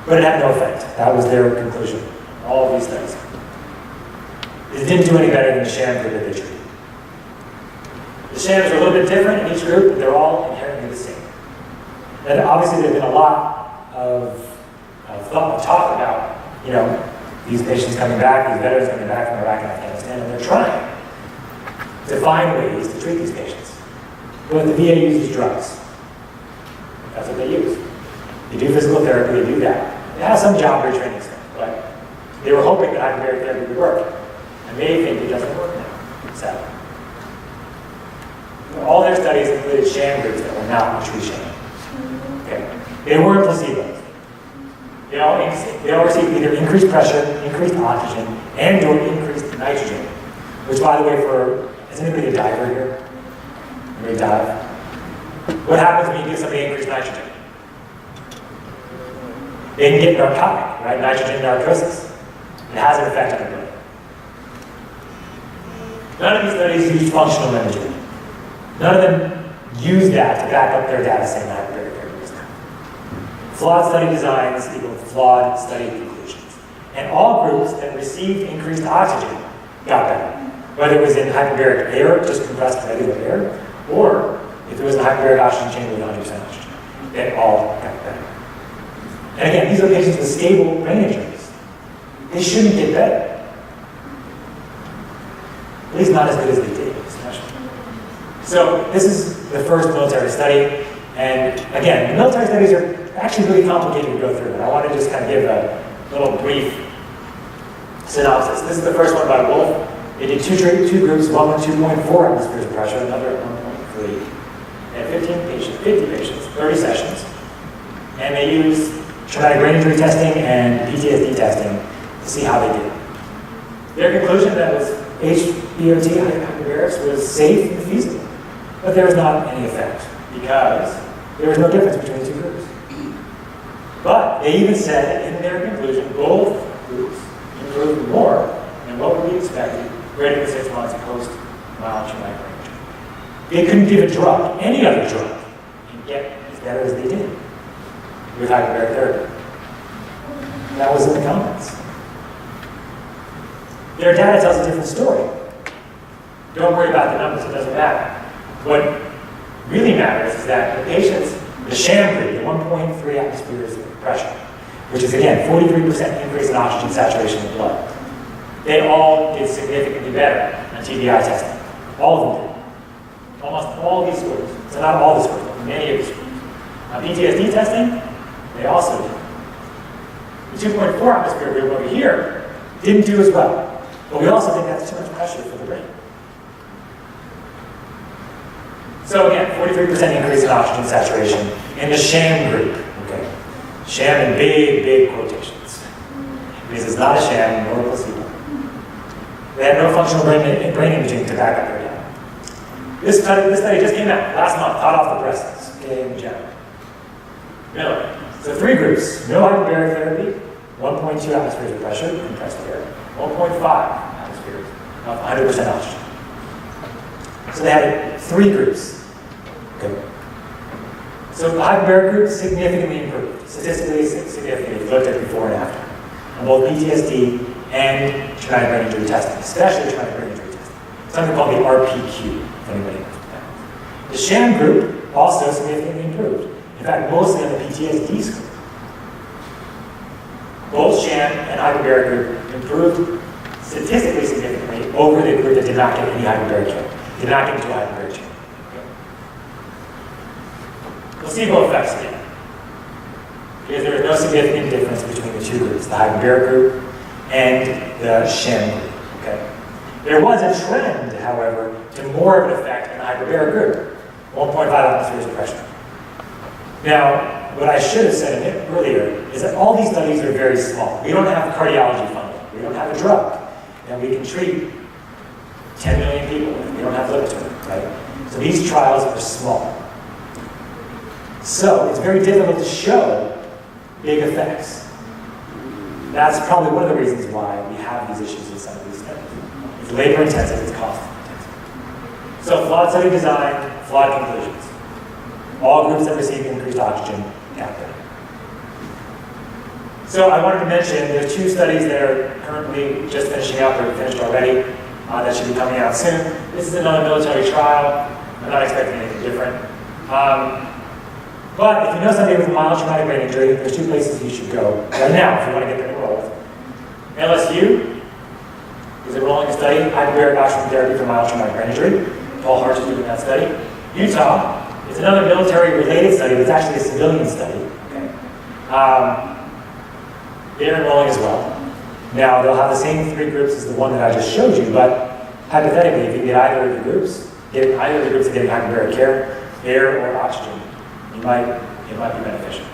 but it had no effect. That was their conclusion. All of these studies. It didn't do any better than the sham group that they treated. The shams are a little bit different in each group, but they're all inherently the same. And obviously there's been a lot of talk about, these patients coming back, these veterans coming back from Iraq and Afghanistan, and they're trying to find ways to treat these patients. But the VA uses drugs. That's what they use. They do physical therapy, they do that. They have some job retraining stuff, but they were hoping that hyperbaric therapy would work. And they think it doesn't work now, sadly. All their studies included sham groups that were not true sham. Okay? They weren't placebos. They all received either increased pressure, increased oxygen, and or increased nitrogen. Which, by the way, is anybody a diver here? Anybody dive? What happens when you give somebody increased nitrogen? They can get narcotic, right? Nitrogen narcosis. It has an effect on the brain. None of these studies use functional imaging. None of them use that to back up their data saying hyperbaric therapy is not. Flawed study designs equal flawed study conclusions. And all groups that received increased oxygen got better. Whether it was in hyperbaric air, just compressed regular air, or if it was in a hyperbaric oxygen chamber with 100% oxygen, they all got better. And again, these are patients with stable brain injuries. They shouldn't get better. At least not as good as they did, especially. So this is the first military study. And again, the military studies are actually really complicated to go through. And I want to just kind of give a little brief synopsis. This is the first one by Wolf. They did two groups, one with 2.4 atmospheres of pressure, another at 1.3. And 50 patients, 30 sessions. And they used traumatic brain injury testing and PTSD testing to see how they did. Their conclusion that was HBOT, hyperbarics, was safe and feasible. But there was not any effect because there was no difference between the two groups. But they even said in their conclusion, both groups improved more than what would be expected greater than 6 months post-mild traumatic brain injury. They couldn't give a drug, any other drug, and get as better as they did with hyperbaric therapy. That was in the comments. Their data tells a different story. Don't worry about the numbers, it doesn't matter. What really matters is that the patients, the sham group, the 1.3 atmospheres of pressure, which is again 43% increase in oxygen saturation in the blood, they all did significantly better on TBI testing. All of them did. Almost all of these scores. So not all the scores, but many of the scores. On PTSD testing, they also did. The 2.4 atmosphere group over here didn't do as well. But we also think that's too much pressure for the brain. So again, 43% increase in oxygen saturation in the sham group. Okay, sham in big, big quotations. Because it's not a sham nor a placebo. They had no functional brain imaging to back up their data. This study just came out last month, hot off the presses, okay, in general. Really. So 3 groups, no hyperbaric therapy, 1.2 atmospheres of pressure, compressed air, 1.5 atmospheres of 100% oxygen. So they had 3 groups. Okay. So the hyperbaric group significantly improved, statistically significantly, if you looked at before and after, on both PTSD and traumatic brain injury testing, especially traumatic brain injury testing. Something called the RPQ, if anybody knows that. The sham group also significantly improved. In fact, mostly on the PTSD score. Both sham and hyperbaric group improved statistically significantly over the group that did not get any hyperbaric care, did not get into a hyperbaric care. Placebo effects again. Because there is no significant difference between the two groups, the hyperbaric group and the sham group. Okay? There was a trend, however, to more of an effect in the hyperbaric group, 1.5 atmospheres of pressure. Now, what I should have said earlier is that all these studies are very small. We don't have cardiology funding. We don't have a drug that we can treat 10 million people with. We don't have literature, right? So these trials are small. So it's very difficult to show big effects. That's probably one of the reasons why we have these issues with some of these studies. It's labor intensive, it's cost intensive. So flawed study design, flawed conclusions. All groups that received increased oxygen got better. So I wanted to mention there are 2 studies that are currently just finishing up or finished already that should be coming out soon. This is another military trial. I'm not expecting anything different. But if you know somebody with a mild traumatic brain injury, there's 2 places you should go right now if you want to get them enrolled. LSU is enrolling a study, hyperbaric oxygen therapy for mild traumatic brain injury. Paul Hart's doing that study. Utah is another military-related study that's actually a civilian study. Okay. They're enrolling as well. Now, they'll have the same 3 groups as the one that I just showed you, but hypothetically, if you get either of the groups, getting hyperbaric care, air or oxygen, it might be beneficial.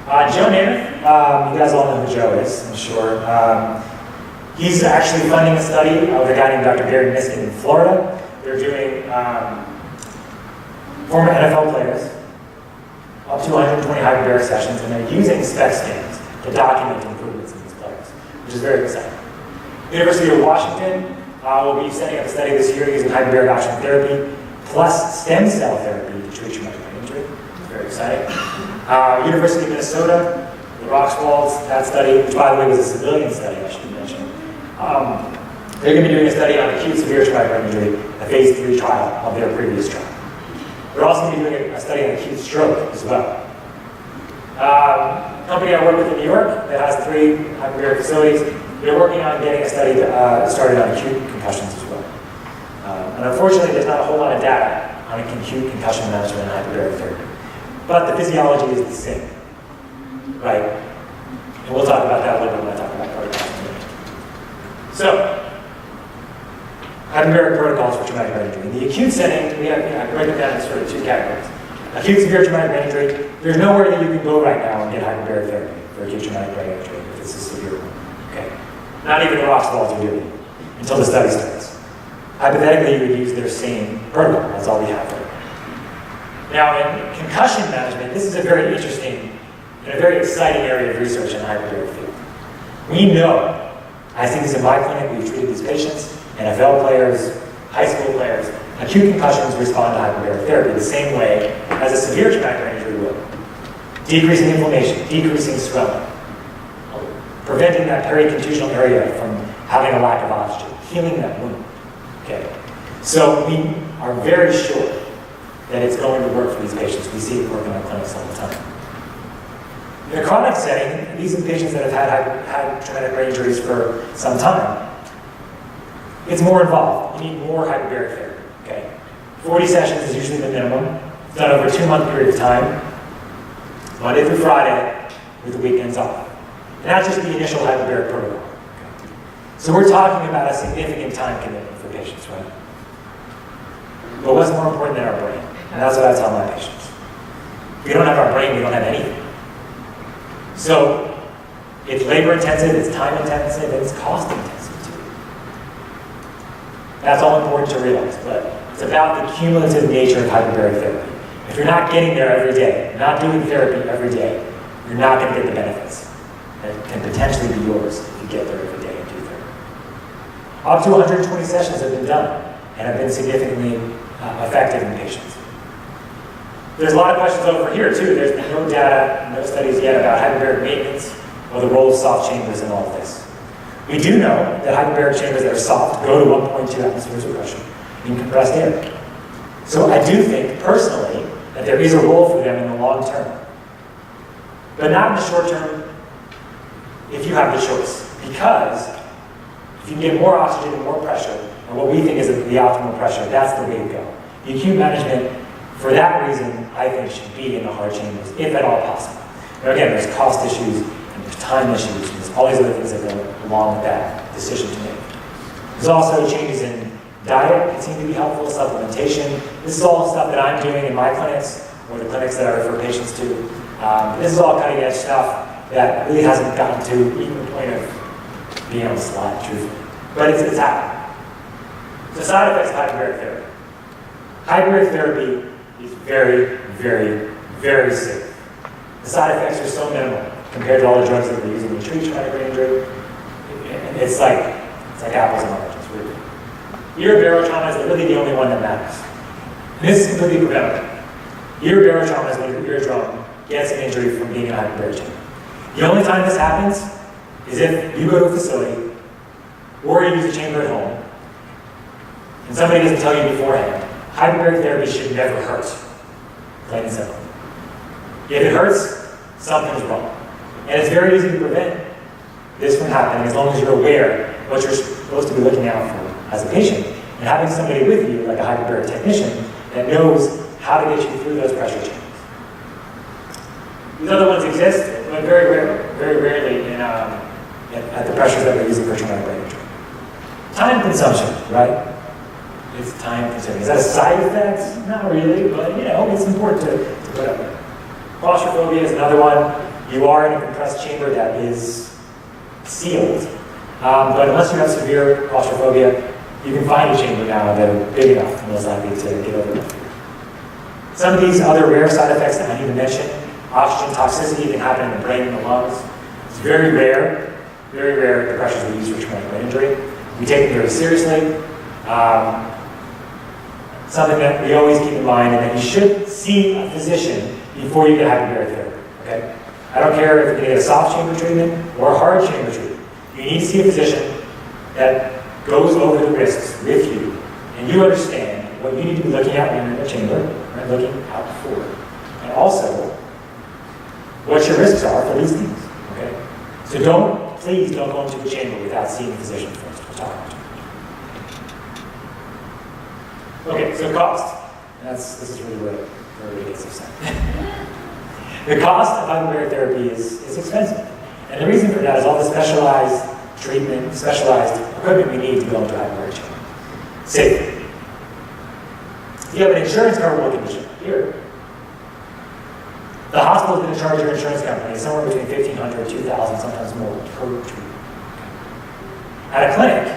Joe Namath, you guys all know who Joe is, I'm sure. He's actually funding a study with a guy named Dr. Gary Miskin in Florida. They're doing former NFL players, up to 120 hyperbaric sessions, and they're using SPECT scans to document improvements in these players, which is very exciting. University of Washington will be setting up a study this year using hyperbaric oxygen therapy plus stem cell therapy to treat traumatic brain injury. It's very exciting. University of Minnesota, the Roxwalds, that study, which by the way was a civilian study, I should mention. They're going to be doing a study on acute severe traumatic brain injury, a phase 3 trial of their previous trial. They're also going to be doing a study on acute stroke as well. company I work with in New York that has 3 hyperbaric facilities, they're working on getting a study started on acute concussions as well. And unfortunately, there's not a whole lot of data on acute concussion management and hyperbaric therapy. But the physiology is the same, right? And we'll talk about that a little bit when I talk about protocols. So, hyperbaric protocols for traumatic brain injury. In the acute setting, we have, I break it down in sort of 2 categories. Acute severe traumatic brain injury, there's nowhere that you can go right now and get hyperbaric therapy for acute traumatic brain injury if it's a severe one. Okay? Not even the Roxballs are doing it until the study starts. Hypothetically, you would use their same protocol. That's all we have for it. Now, in concussion management, this is a very interesting and a very exciting area of research in the hyperbaric field. We know, I see this in my clinic, we've treated these patients, NFL players, high school players, acute concussions respond to hyperbaric therapy the same way as a severe traumatic brain injury will. Decreasing inflammation, decreasing swelling, preventing that pericontusional area from having a lack of oxygen, healing that wound. Okay. So we are very sure that it's going to work for these patients. We see it work in our clinics all the time. In a chronic setting, these are patients that have had traumatic brain injuries for some time. It's more involved. You need more hyperbaric therapy. Okay? 40 sessions is usually the minimum. It's done over a 2-month period of time, Monday through Friday, with the weekends off. And that's just the initial hyperbaric protocol. Okay? So we're talking about a significant time commitment for patients, right? But what's more important than our brain? And that's what I tell my patients. If we don't have our brain, we don't have anything. So it's labor intensive, it's time intensive, and it's cost intensive too. That's all important to realize, but it's about the cumulative nature of hyperbaric therapy. If you're not getting there every day, not doing therapy every day, you're not going to get the benefits that can potentially be yours if you get there every day and do therapy. Up to 120 sessions have been done and have been significantly effective in patients. There's a lot of questions over here too. There's been no data, no studies yet about hyperbaric maintenance or the role of soft chambers in all of this. We do know that hyperbaric chambers that are soft go to 1.2 atmospheres of pressure in compressed air. So I do think, personally, that there is a role for them in the long term. But not in the short term if you have the choice. Because if you can get more oxygen and more pressure, and what we think is the optimal pressure, that's the way to go. The acute management, for that reason, I think should be in the hard chambers, if at all possible. Now again, there's cost issues, and there's time issues, and there's all these other things that go along with that decision to make. There's also changes in diet that seem to be helpful, supplementation. This is all stuff that I'm doing in my clinics, or the clinics that I refer patients to. This is all cutting edge stuff that really hasn't gotten to even the point of being on the slide, truthfully. But it's happening. The side effects of hyperbaric therapy. Hyperbaric therapy is very, very, very safe. The side effects are so minimal compared to all the drugs that we're using to treat traumatic brain injury. It's like apples and oranges, really. Ear barotrauma is really the only one that matters. And this is completely preventable. Ear barotrauma is when your eardrum gets an injury from being in a hyperbaric chamber. The only time this happens is if you go to a facility or you use a chamber at home and somebody doesn't tell you beforehand. Hyperbaric therapy should never hurt. Plain and simple. If it hurts, something's wrong. And it's very easy to prevent this from happening as long as you're aware what you're supposed to be looking out for as a patient and having somebody with you, like a hyperbaric technician, that knows how to get you through those pressure changes. These other ones exist, but very rarely at the pressures that we're using for traumatic brain injury. Time consumption, right? It's time consuming. Is that a side effect? Not really, but it's important to put up there. Claustrophobia is another one. You are in a compressed chamber that is sealed, but unless you have severe claustrophobia, you can find a chamber now that are big enough and most likely to get over that fear. Some of these other rare side effects that I need to mention, oxygen toxicity can happen in the brain and the lungs. It's very rare the pressures we use for traumatic brain injury. We take it very seriously. Something that we always keep in mind, and that you should see a physician before you get hyperbaric therapy. Okay? I don't care if you're going to get a soft chamber treatment or a hard chamber treatment. You need to see a physician that goes over the risks with you, and you understand what you need to be looking at when you're in the chamber and looking out for. And also, what your risks are for these things, okay? So please don't go into the chamber without seeing a physician first or talking to him. Okay, so cost. This is really where everybody gets upset. The cost of hyperbaric therapy is expensive. And the reason for that is all the specialized treatment, specialized equipment we need to go into hyperbaric chamber safely. You have an insurance coverable condition here. The hospital is going to charge your insurance company somewhere between $1,500, $2,000, sometimes more per treatment. At a clinic,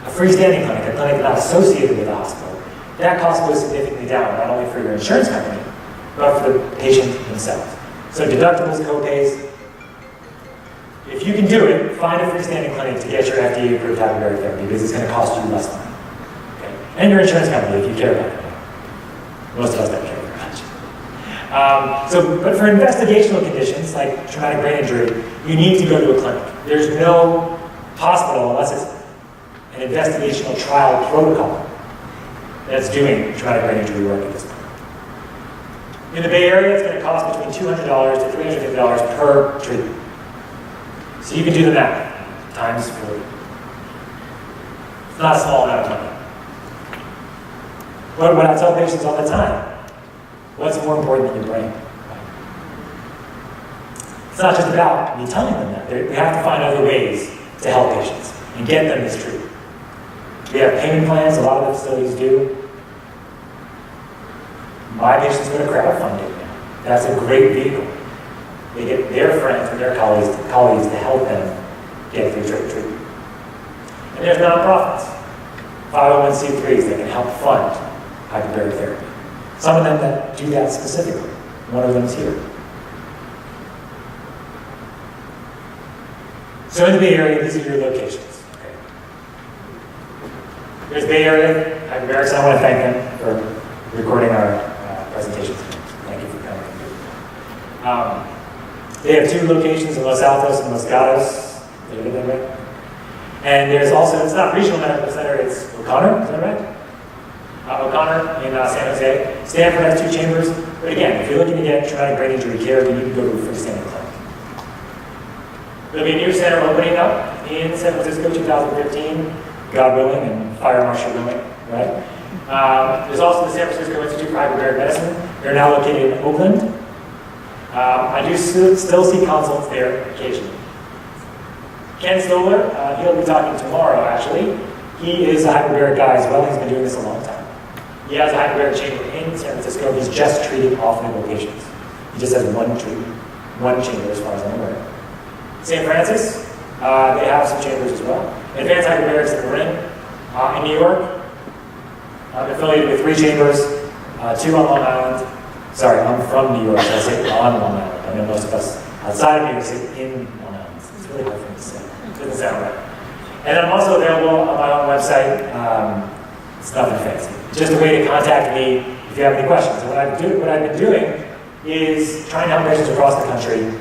a freestanding clinic, a clinic not associated with the hospital, that cost goes significantly down, not only for your insurance company, but for the patient themselves. So deductibles, co-pays. If you can do it, find a freestanding clinic to get your FDA-approved hyperbaric therapy because it's going to cost you less money. Okay? And your insurance company, if you care about it. Most of us don't care very much. But for investigational conditions like traumatic brain injury, you need to go to a clinic. There's no hospital, unless it's an investigational trial protocol, that's doing traumatic brain injury work at this point. In the Bay Area, it's going to cost between $200 to $350 per treatment. So you can do the math, times 40. It's not a small amount of money. But what I tell patients all the time, what's more important than your brain? It's not just about me telling them that. We have to find other ways to help patients and get them this treatment. We have payment plans, a lot of the facilities do. My patients go to crowdfunding now. That's a great vehicle. They get their friends and their colleagues to help them get through treatment. And there's nonprofits, 501c3s that can help fund hyperbaric therapy. Some of them that do that specifically. One of them is here. So in the Bay Area, these are your locations. Okay. There's Bay Area hyperbarics. I want to thank them for recording our presentations. Thank you for coming. They have 2 locations in Los Altos and Los Gatos. Did I get that right? And there's also, it's not Regional Medical Center, it's O'Connor, is that right? O'Connor in San Jose. Stanford has 2 chambers. But again, if you're looking to get traumatic brain injury care, you need to go to a freestanding clinic. There'll be a new center opening up in San Francisco 2015, God willing, and fire marshal willing, right? There's also the San Francisco Institute for Hyperbaric Medicine. They're now located in Oakland. I do still see consults there occasionally. Ken Stoller, he'll be talking tomorrow actually. He is a hyperbaric guy as well. He's been doing this a long time. He has a hyperbaric chamber in San Francisco. He's just treating off-label patients. He just has one chamber as far as I'm aware. St. Francis, they have some chambers as well. Advanced Hyperbarics in Marin, in New York. I'm affiliated with 3 chambers, 2 on Long Island. Sorry, I'm from New York, so I say on Long Island. I know most of us outside of New York say in Long Island. It's really hard for me to say. It doesn't sound right. And I'm also available on my own website. It's nothing fancy. It's just a way to contact me if you have any questions. And what I've been doing is trying to help patients across the country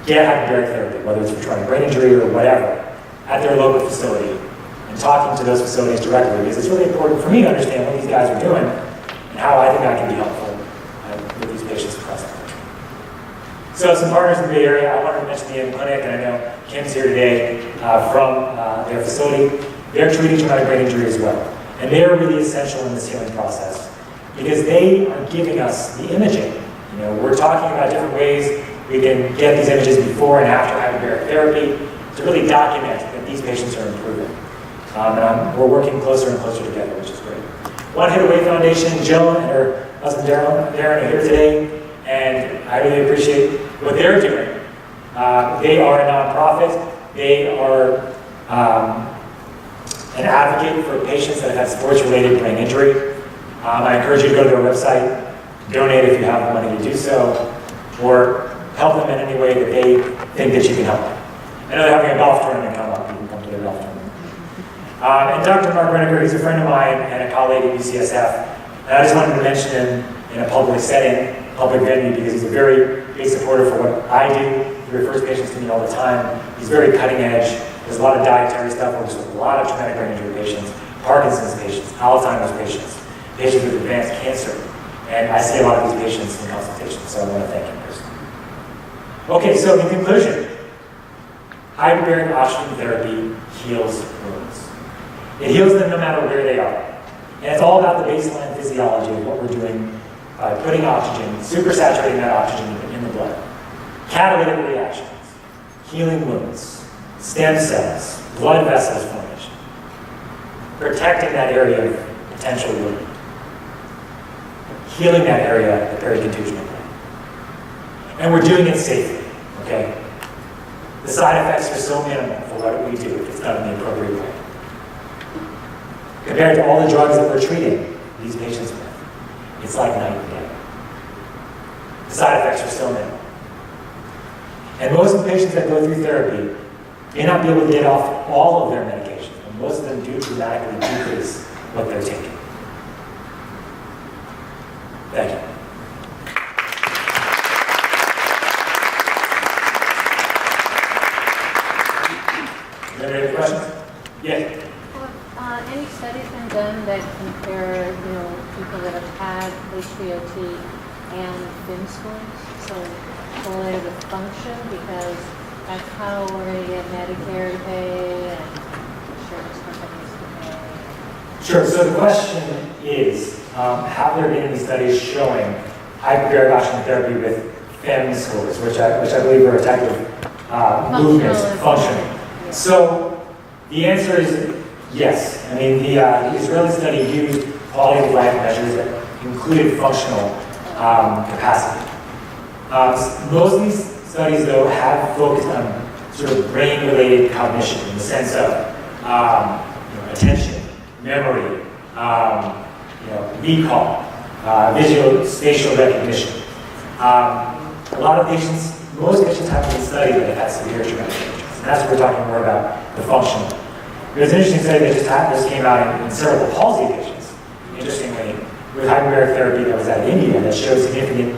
get hyperbaric therapy, whether it's for traumatic brain injury or whatever, at their local facility, and talking to those facilities directly, because it's really important for me to understand what these guys are doing and how I think I can be helpful with these patients across the country. So some partners in the Bay Area, I wanted to mention the M Clinic, and I know Kim's here today from their facility. They're treating traumatic brain injury as well. And they're really essential in this healing process because they are giving us the imaging. You know, we're talking about different ways we can get these images before and after hyperbaric therapy to really document that these patients are improving. We're working closer and closer together, which is great. One Hit Away Foundation, Jill and her husband Darren are here today, and I really appreciate what they're doing. They are a nonprofit. They are an advocate for patients that have had sports-related brain injury. I encourage you to go to their website, donate if you have the money to do so, or help them in any way that they think that you can help them. I know they're having a golf tournament come up. You can come to their golf tournament. And Dr. Mark Renneker, he's a friend of mine and a colleague at UCSF. And I just wanted to mention him in a public setting, public venue, because he's a very big supporter for what I do. He refers patients to me all the time. He's very cutting edge. There's a lot of dietary stuff. Works with a lot of traumatic brain injury patients, Parkinson's patients, Alzheimer's patients, patients with advanced cancer. And I see a lot of these patients in consultation, so I want to thank him personally. Okay, so in conclusion, hyperbaric oxygen therapy heals wounds. It heals them no matter where they are. And it's all about the baseline physiology of what we're doing by putting oxygen, supersaturating that oxygen in the blood. Catalytic reactions, healing wounds, stem cells, blood vessels formation, protecting that area of potential wound, healing that area at the pericontusional point. And we're doing it safely, okay? The side effects are so minimal for what we do if it's done in the appropriate way. Compared to all the drugs that we're treating these patients with, it's like night and day. The side effects are so minimal. And most of the patients that go through therapy may not be able to get off all of their medications, and most of them do dramatically decrease what they're taking. Thank you. Any other questions? Yeah. Have any studies been done that compare, people that have had HVOT and FIM scores? So correlated with function, because that's how we're going to get Medicare to pay and insurance companies to pay. Sure. So the question is, have there been any studies showing hyperbaric oxygen therapy with FEM scores, which I believe are a type of movement functioning? Yeah. So the answer is yes. I mean, the Israeli study used quality of life measures that included functional capacity. Most of these studies, though, have focused on sort of brain-related cognition in the sense of attention, memory, recall, visual spatial recognition. A lot of patients, most patients have been studied that have had severe traumatic injuries, and that's what we're talking more about, the functional. There's an interesting study that just came out in cerebral palsy patients, interestingly, with hyperbaric therapy that was out of India that showed significant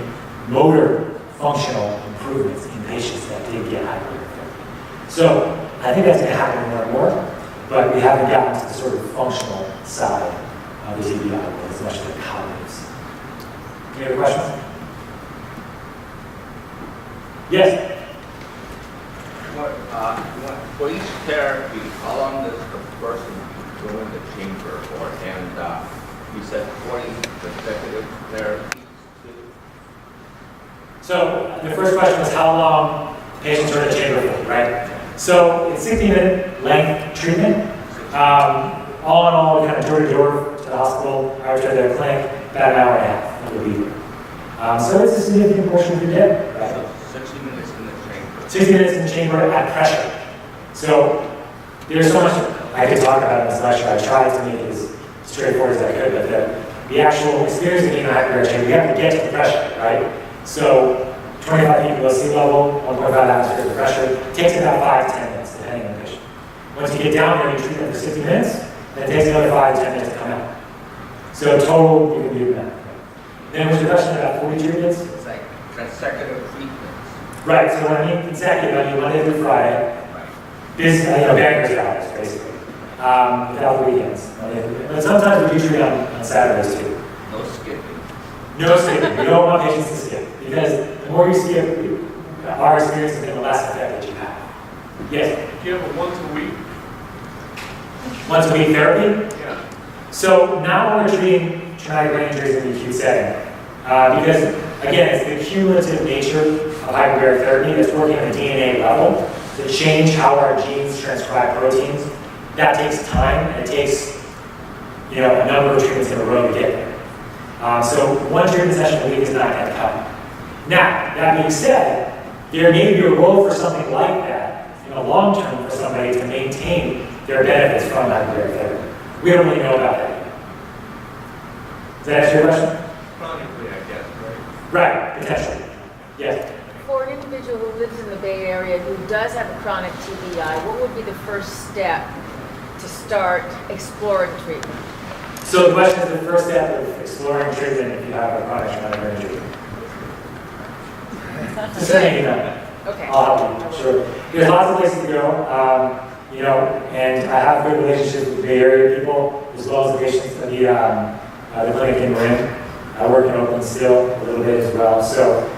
motor functional improvements in patients that did get hyperbaric therapy. So I think that's going to happen more and more, but we haven't gotten to the sort of functional side of the TBI as much as the cognitives. Any other questions? Yes? For each therapy, how long does the person go in the chamber for? And you said 40 consecutive therapies. So the first question was how long patients are in the chamber for, right? So it's 60-minute length treatment. All in all, kind of door to door to the hospital, or to the clinic, about an hour and a half that will be there. So it's a significant portion of your day, right? So 60 minutes in the chamber. 60 minutes in the chamber at pressure. So there's so much I could talk about in this lecture. I tried to make it as straightforward as I could, but the actual experience of being in a hyperbaric chamber, you have to get to the pressure, right? So 25 feet below sea level, 1.5 atmospheres of pressure, takes about 5 to 10 minutes, depending on the patient. Once you get down there, you treat them for 60 minutes, then it takes another 5 to 10 minutes to come out. So total, you can do that. Then was your question about 40 treatments? It's like consecutive treatments. Right, so when I mean consecutive, I mean Monday through Friday, Right. banker's hours, basically, without the weekends. But sometimes we do treat on Saturdays too. No skipping. No skipping. We don't want patients to skip, because the more you skip, our experience has been the less effect that you have. Yes? Do you have a once a week? Once a week therapy? Yeah. So now we're treating traumatic brain injuries in the acute setting, because again, it's the cumulative nature of hyperbaric therapy that's working on the DNA level to change how our genes transcribe proteins. That takes time, and it takes a number of treatments in a row to get there. So one treatment session a week is not going to cut it. Now, that being said, there may be a role for something like that in the long term for somebody to maintain their benefits from hyperbaric therapy. We don't really know about that yet. Does that answer your question? Chronically, I guess, right? Right, potentially. Yes. For an individual who lives in the Bay Area who does have a chronic TBI, what would be the first step to start exploring treatment? So the question is the first step of exploring treatment if you have a chronic traumatic brain injury. Just saying that. Okay. I'll help you, sure. There's lots of places to go, and I have good relationships with Bay Area people, as well as the patients at the clinic in Marin. I work in Oakland still a little bit as well. So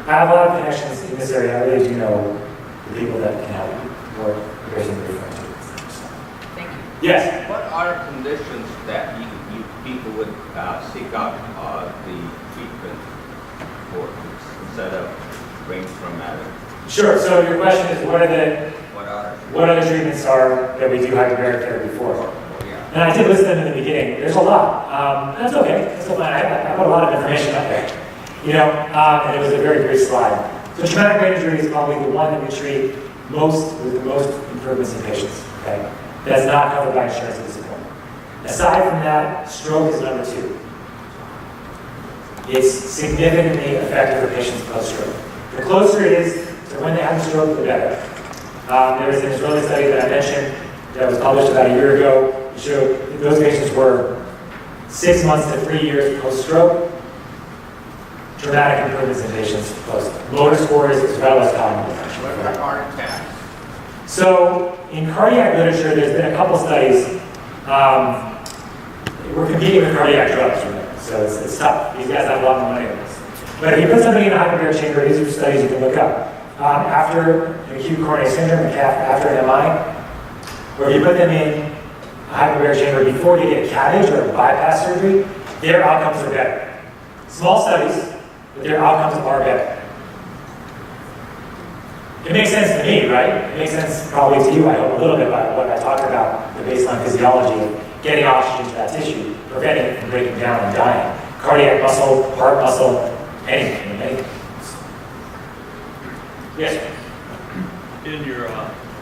I have a lot of connections in this area. I really do know the people that can help you or the person you're referring to. Thank you. Yes? What are conditions that you people would seek out the treatment for instead of range from matter? Sure. So your question is, What are what other treatments are that we do hyperbaric therapy for? yeah. And I did list them in the beginning. There's a lot. That's okay. That's still fine. I put a lot of information up there. You know, and it was a very brief slide. So traumatic brain injury is probably the one that we treat with the most improvements in patients. Okay, that's not covered by insurance at this point. Aside from that, stroke is number 2. It's significantly effective for patients post-stroke. The closer it is to when they have a stroke, the better. There was an Israeli study that I mentioned that was published about a year ago. It showed that those patients were 6 months to 3 years post-stroke. Dramatic improvements in patients post. Motor scores as well as cognitive function. What about heart attacks? So in cardiac literature, there's been a couple studies. We're competing with cardiac drugs, remember, so it's tough. These guys have a lot more money than us. But if you put somebody in a hyperbaric chamber, these are studies you can look up. After an acute coronary syndrome, after an MI, or if you put them in a hyperbaric chamber before they get a CABG or a bypass surgery, their outcomes are better. Small studies, but their outcomes are better. It makes sense to me, right? It makes sense probably to you, I hope, a little bit by what I talked about, the baseline physiology of getting oxygen to that tissue, preventing it from breaking down and dying. Cardiac muscle, heart muscle, anything. Yes? In your,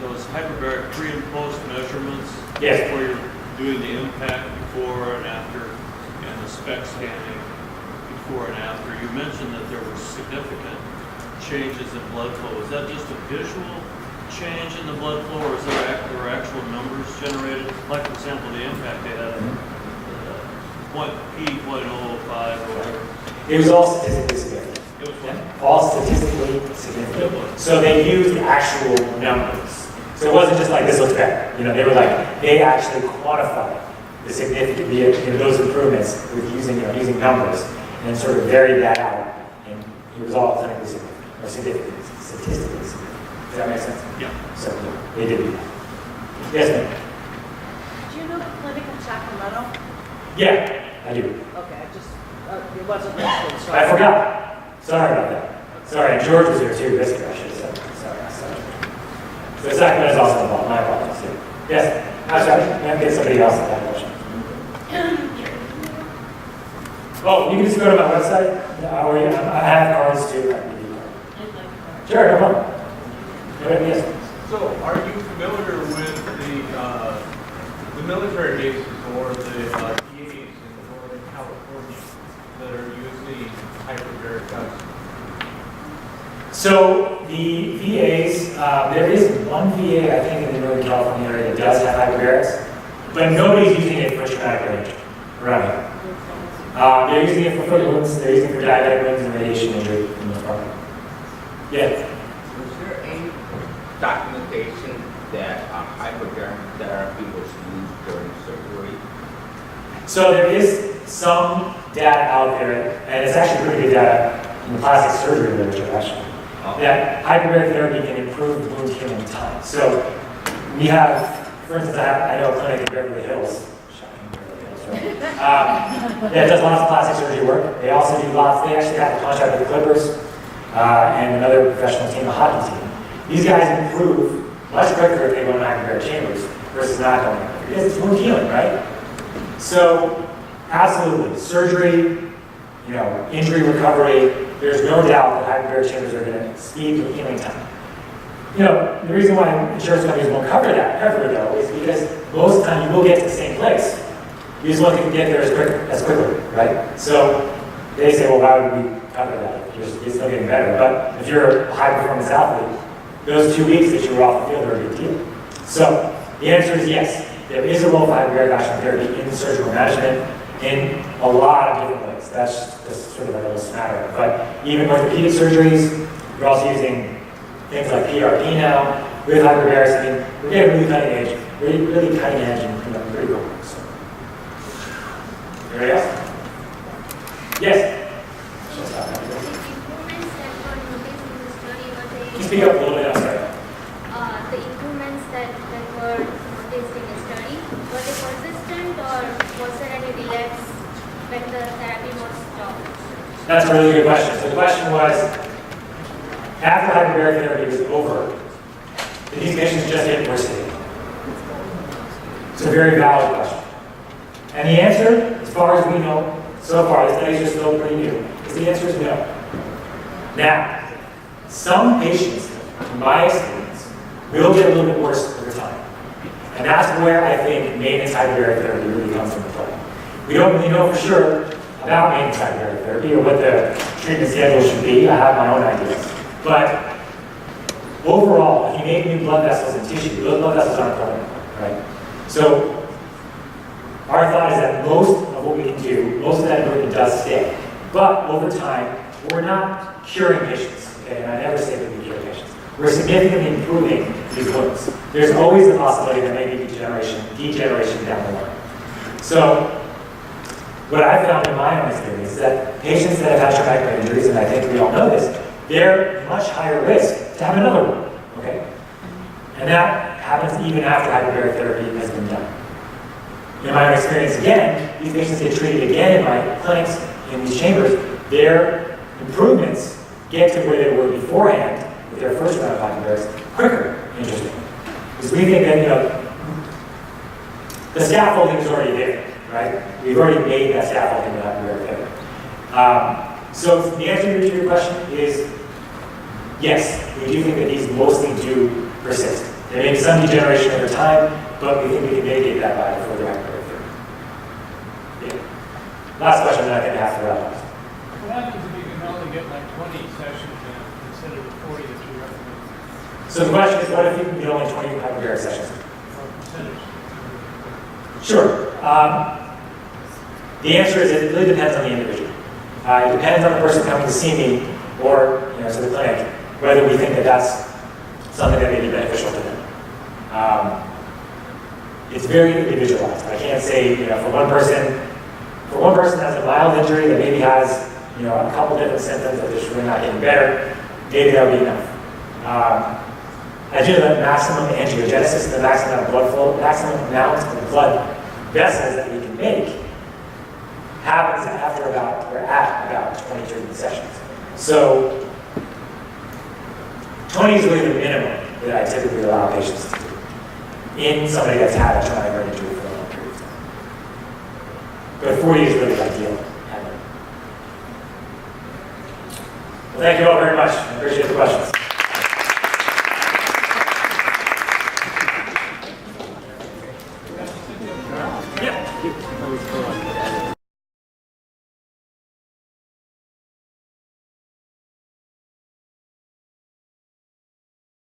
those hyperbaric pre and post measurements, Yes. where you're doing the impact before and after, and the spec scanning before and after, you mentioned that there were significant changes in blood flow. Is that just a visual change in the blood flow, or is there were actual numbers generated? Like, for example, the impact they had P.005 or whatever. It was all statistically significant. It was what? All statistically significant. So they used actual numbers. So it wasn't just like, this looks better. You know, they actually quantified the significant, those improvements with using numbers and sort of varied that out. And it was all clinically significant, or statistically significant. Does that make sense? Yeah. So they did do that. Yes, ma'am? Do you know the clinic in Sacramento? Yeah, I do. Okay, I just, it wasn't listed, so. I forgot. Sorry about that. Sorry, and George was here too. This guy, I should have said. Sorry. So Sacramento's also involved. My apologies too. Yes. I'm sorry. Maybe get somebody else at that question. Oh, you can just go to my website. I have cards too. I can give you cards. Sure, no problem. Yes. So, are you familiar with the military bases or the VAs in Northern California that are using hyperbaric guns? So the VAs, there is one VA, I think, in the Northern California area that does have hyperbarics, but nobody's using it for traumatic brain injury around here. They're using it for foot wounds, they're using it for diabetic wounds and radiation injury in the part. Yeah. Was there any documentation that hyperbaric therapy was used during surgery? So there is some data out there, and it's actually pretty good data in the plastic surgery literature, actually. That hyperbaric therapy can improve wound healing time. So we have, for instance, I know a clinic in Beverly Hills, shocking Beverly Hills, right? That does lots of plastic surgery work. They also do lots, they actually have a contract with the Clippers and another professional team, a hockey team. These guys improve much quicker if they go in hyperbaric chambers versus not going in, because it's wound healing, right? So absolutely, surgery, injury recovery, there's no doubt that hyperbaric chambers are going to speed the healing time. The reason why insurance companies won't cover that ever, though, is because most of the time you will get to the same place. You just want to get there as quickly, right? So they say, well, why would we cover that? You're still getting better. But if you're a high-performance athlete, those 2 weeks that you were off the field are a big deal. So the answer is yes. There is a role for hyperbaric oxygen therapy in surgical management in a lot of different ways. That's just sort of a little smattering. But even orthopedic surgeries, we're also using things like PRP now with hyperbarics. I mean, we're getting really cutting edge, and pretty cool. So, anybody else? Yes. The improvements that were in the Can you speak up a little bit? I'm sorry. The improvements that were noticed in the study, were they persistent or was there any relapse when the therapy was stopped? That's a really good question. So the question was, after hyperbaric therapy was over, did these patients just get more stable? It's a very valid question. And the answer, as far as we know, so far, the studies are still pretty new, is the answer is no. Now, some patients, in my experience, will get a little bit worse over time. And that's where I think maintenance hyperbaric therapy really comes into play. We don't really know for sure about maintenance hyperbaric therapy or what the treatment schedule should be. I have my own ideas. But overall, if you make new blood vessels and tissue, those blood vessels aren't permanent, right? So our thought is that most of what we can do, most of that improvement does stay. But over time, we're not curing patients, okay? And I never say that we cure patients. We're significantly improving these wounds. There's always the possibility there may be degeneration down the line. So what I found in my own experience is that patients that have had traumatic brain injuries, and I think we all know this, they're much higher risk to have another one, okay? And that happens even after hyperbaric therapy has been done. In my own experience, again, these patients get treated again in my clinics, in these chambers, their improvements get to where they were beforehand with their first round of hyperbarics quicker, interestingly. Because we think that, the scaffolding is already there, right? We've already made that scaffolding with hyperbaric therapy. So the answer to your question is yes, we do think that these mostly do persist. There may be some degeneration over time, but we think we can mitigate that by further hyperbaric therapy. Yeah. Last question, then I think I have to wrap up. What happens if you can only get like 20 sessions in instead of the 40 that you recommend? So the question is, what if you can get only 20 hyperbaric sessions? Or percentage? Sure. The answer is it really depends on the individual. It depends on the person coming to see me or to the clinic, whether we think that that's something that may be beneficial to them. It's very individualized. I can't say, for one person that has a mild injury that maybe has, a couple different symptoms that they're just really not getting better, maybe that would be enough. As you know, the maximum angiogenesis, the maximum amount of blood flow, maximum amount of blood vessels that we can make happens at about 20 treatment sessions. So 20 is really the minimum that I typically allow patients to do in somebody that's had a traumatic brain injury for a long period of time. But 40 is really ideal. Well, thank you all very much. I appreciate the questions. Yeah.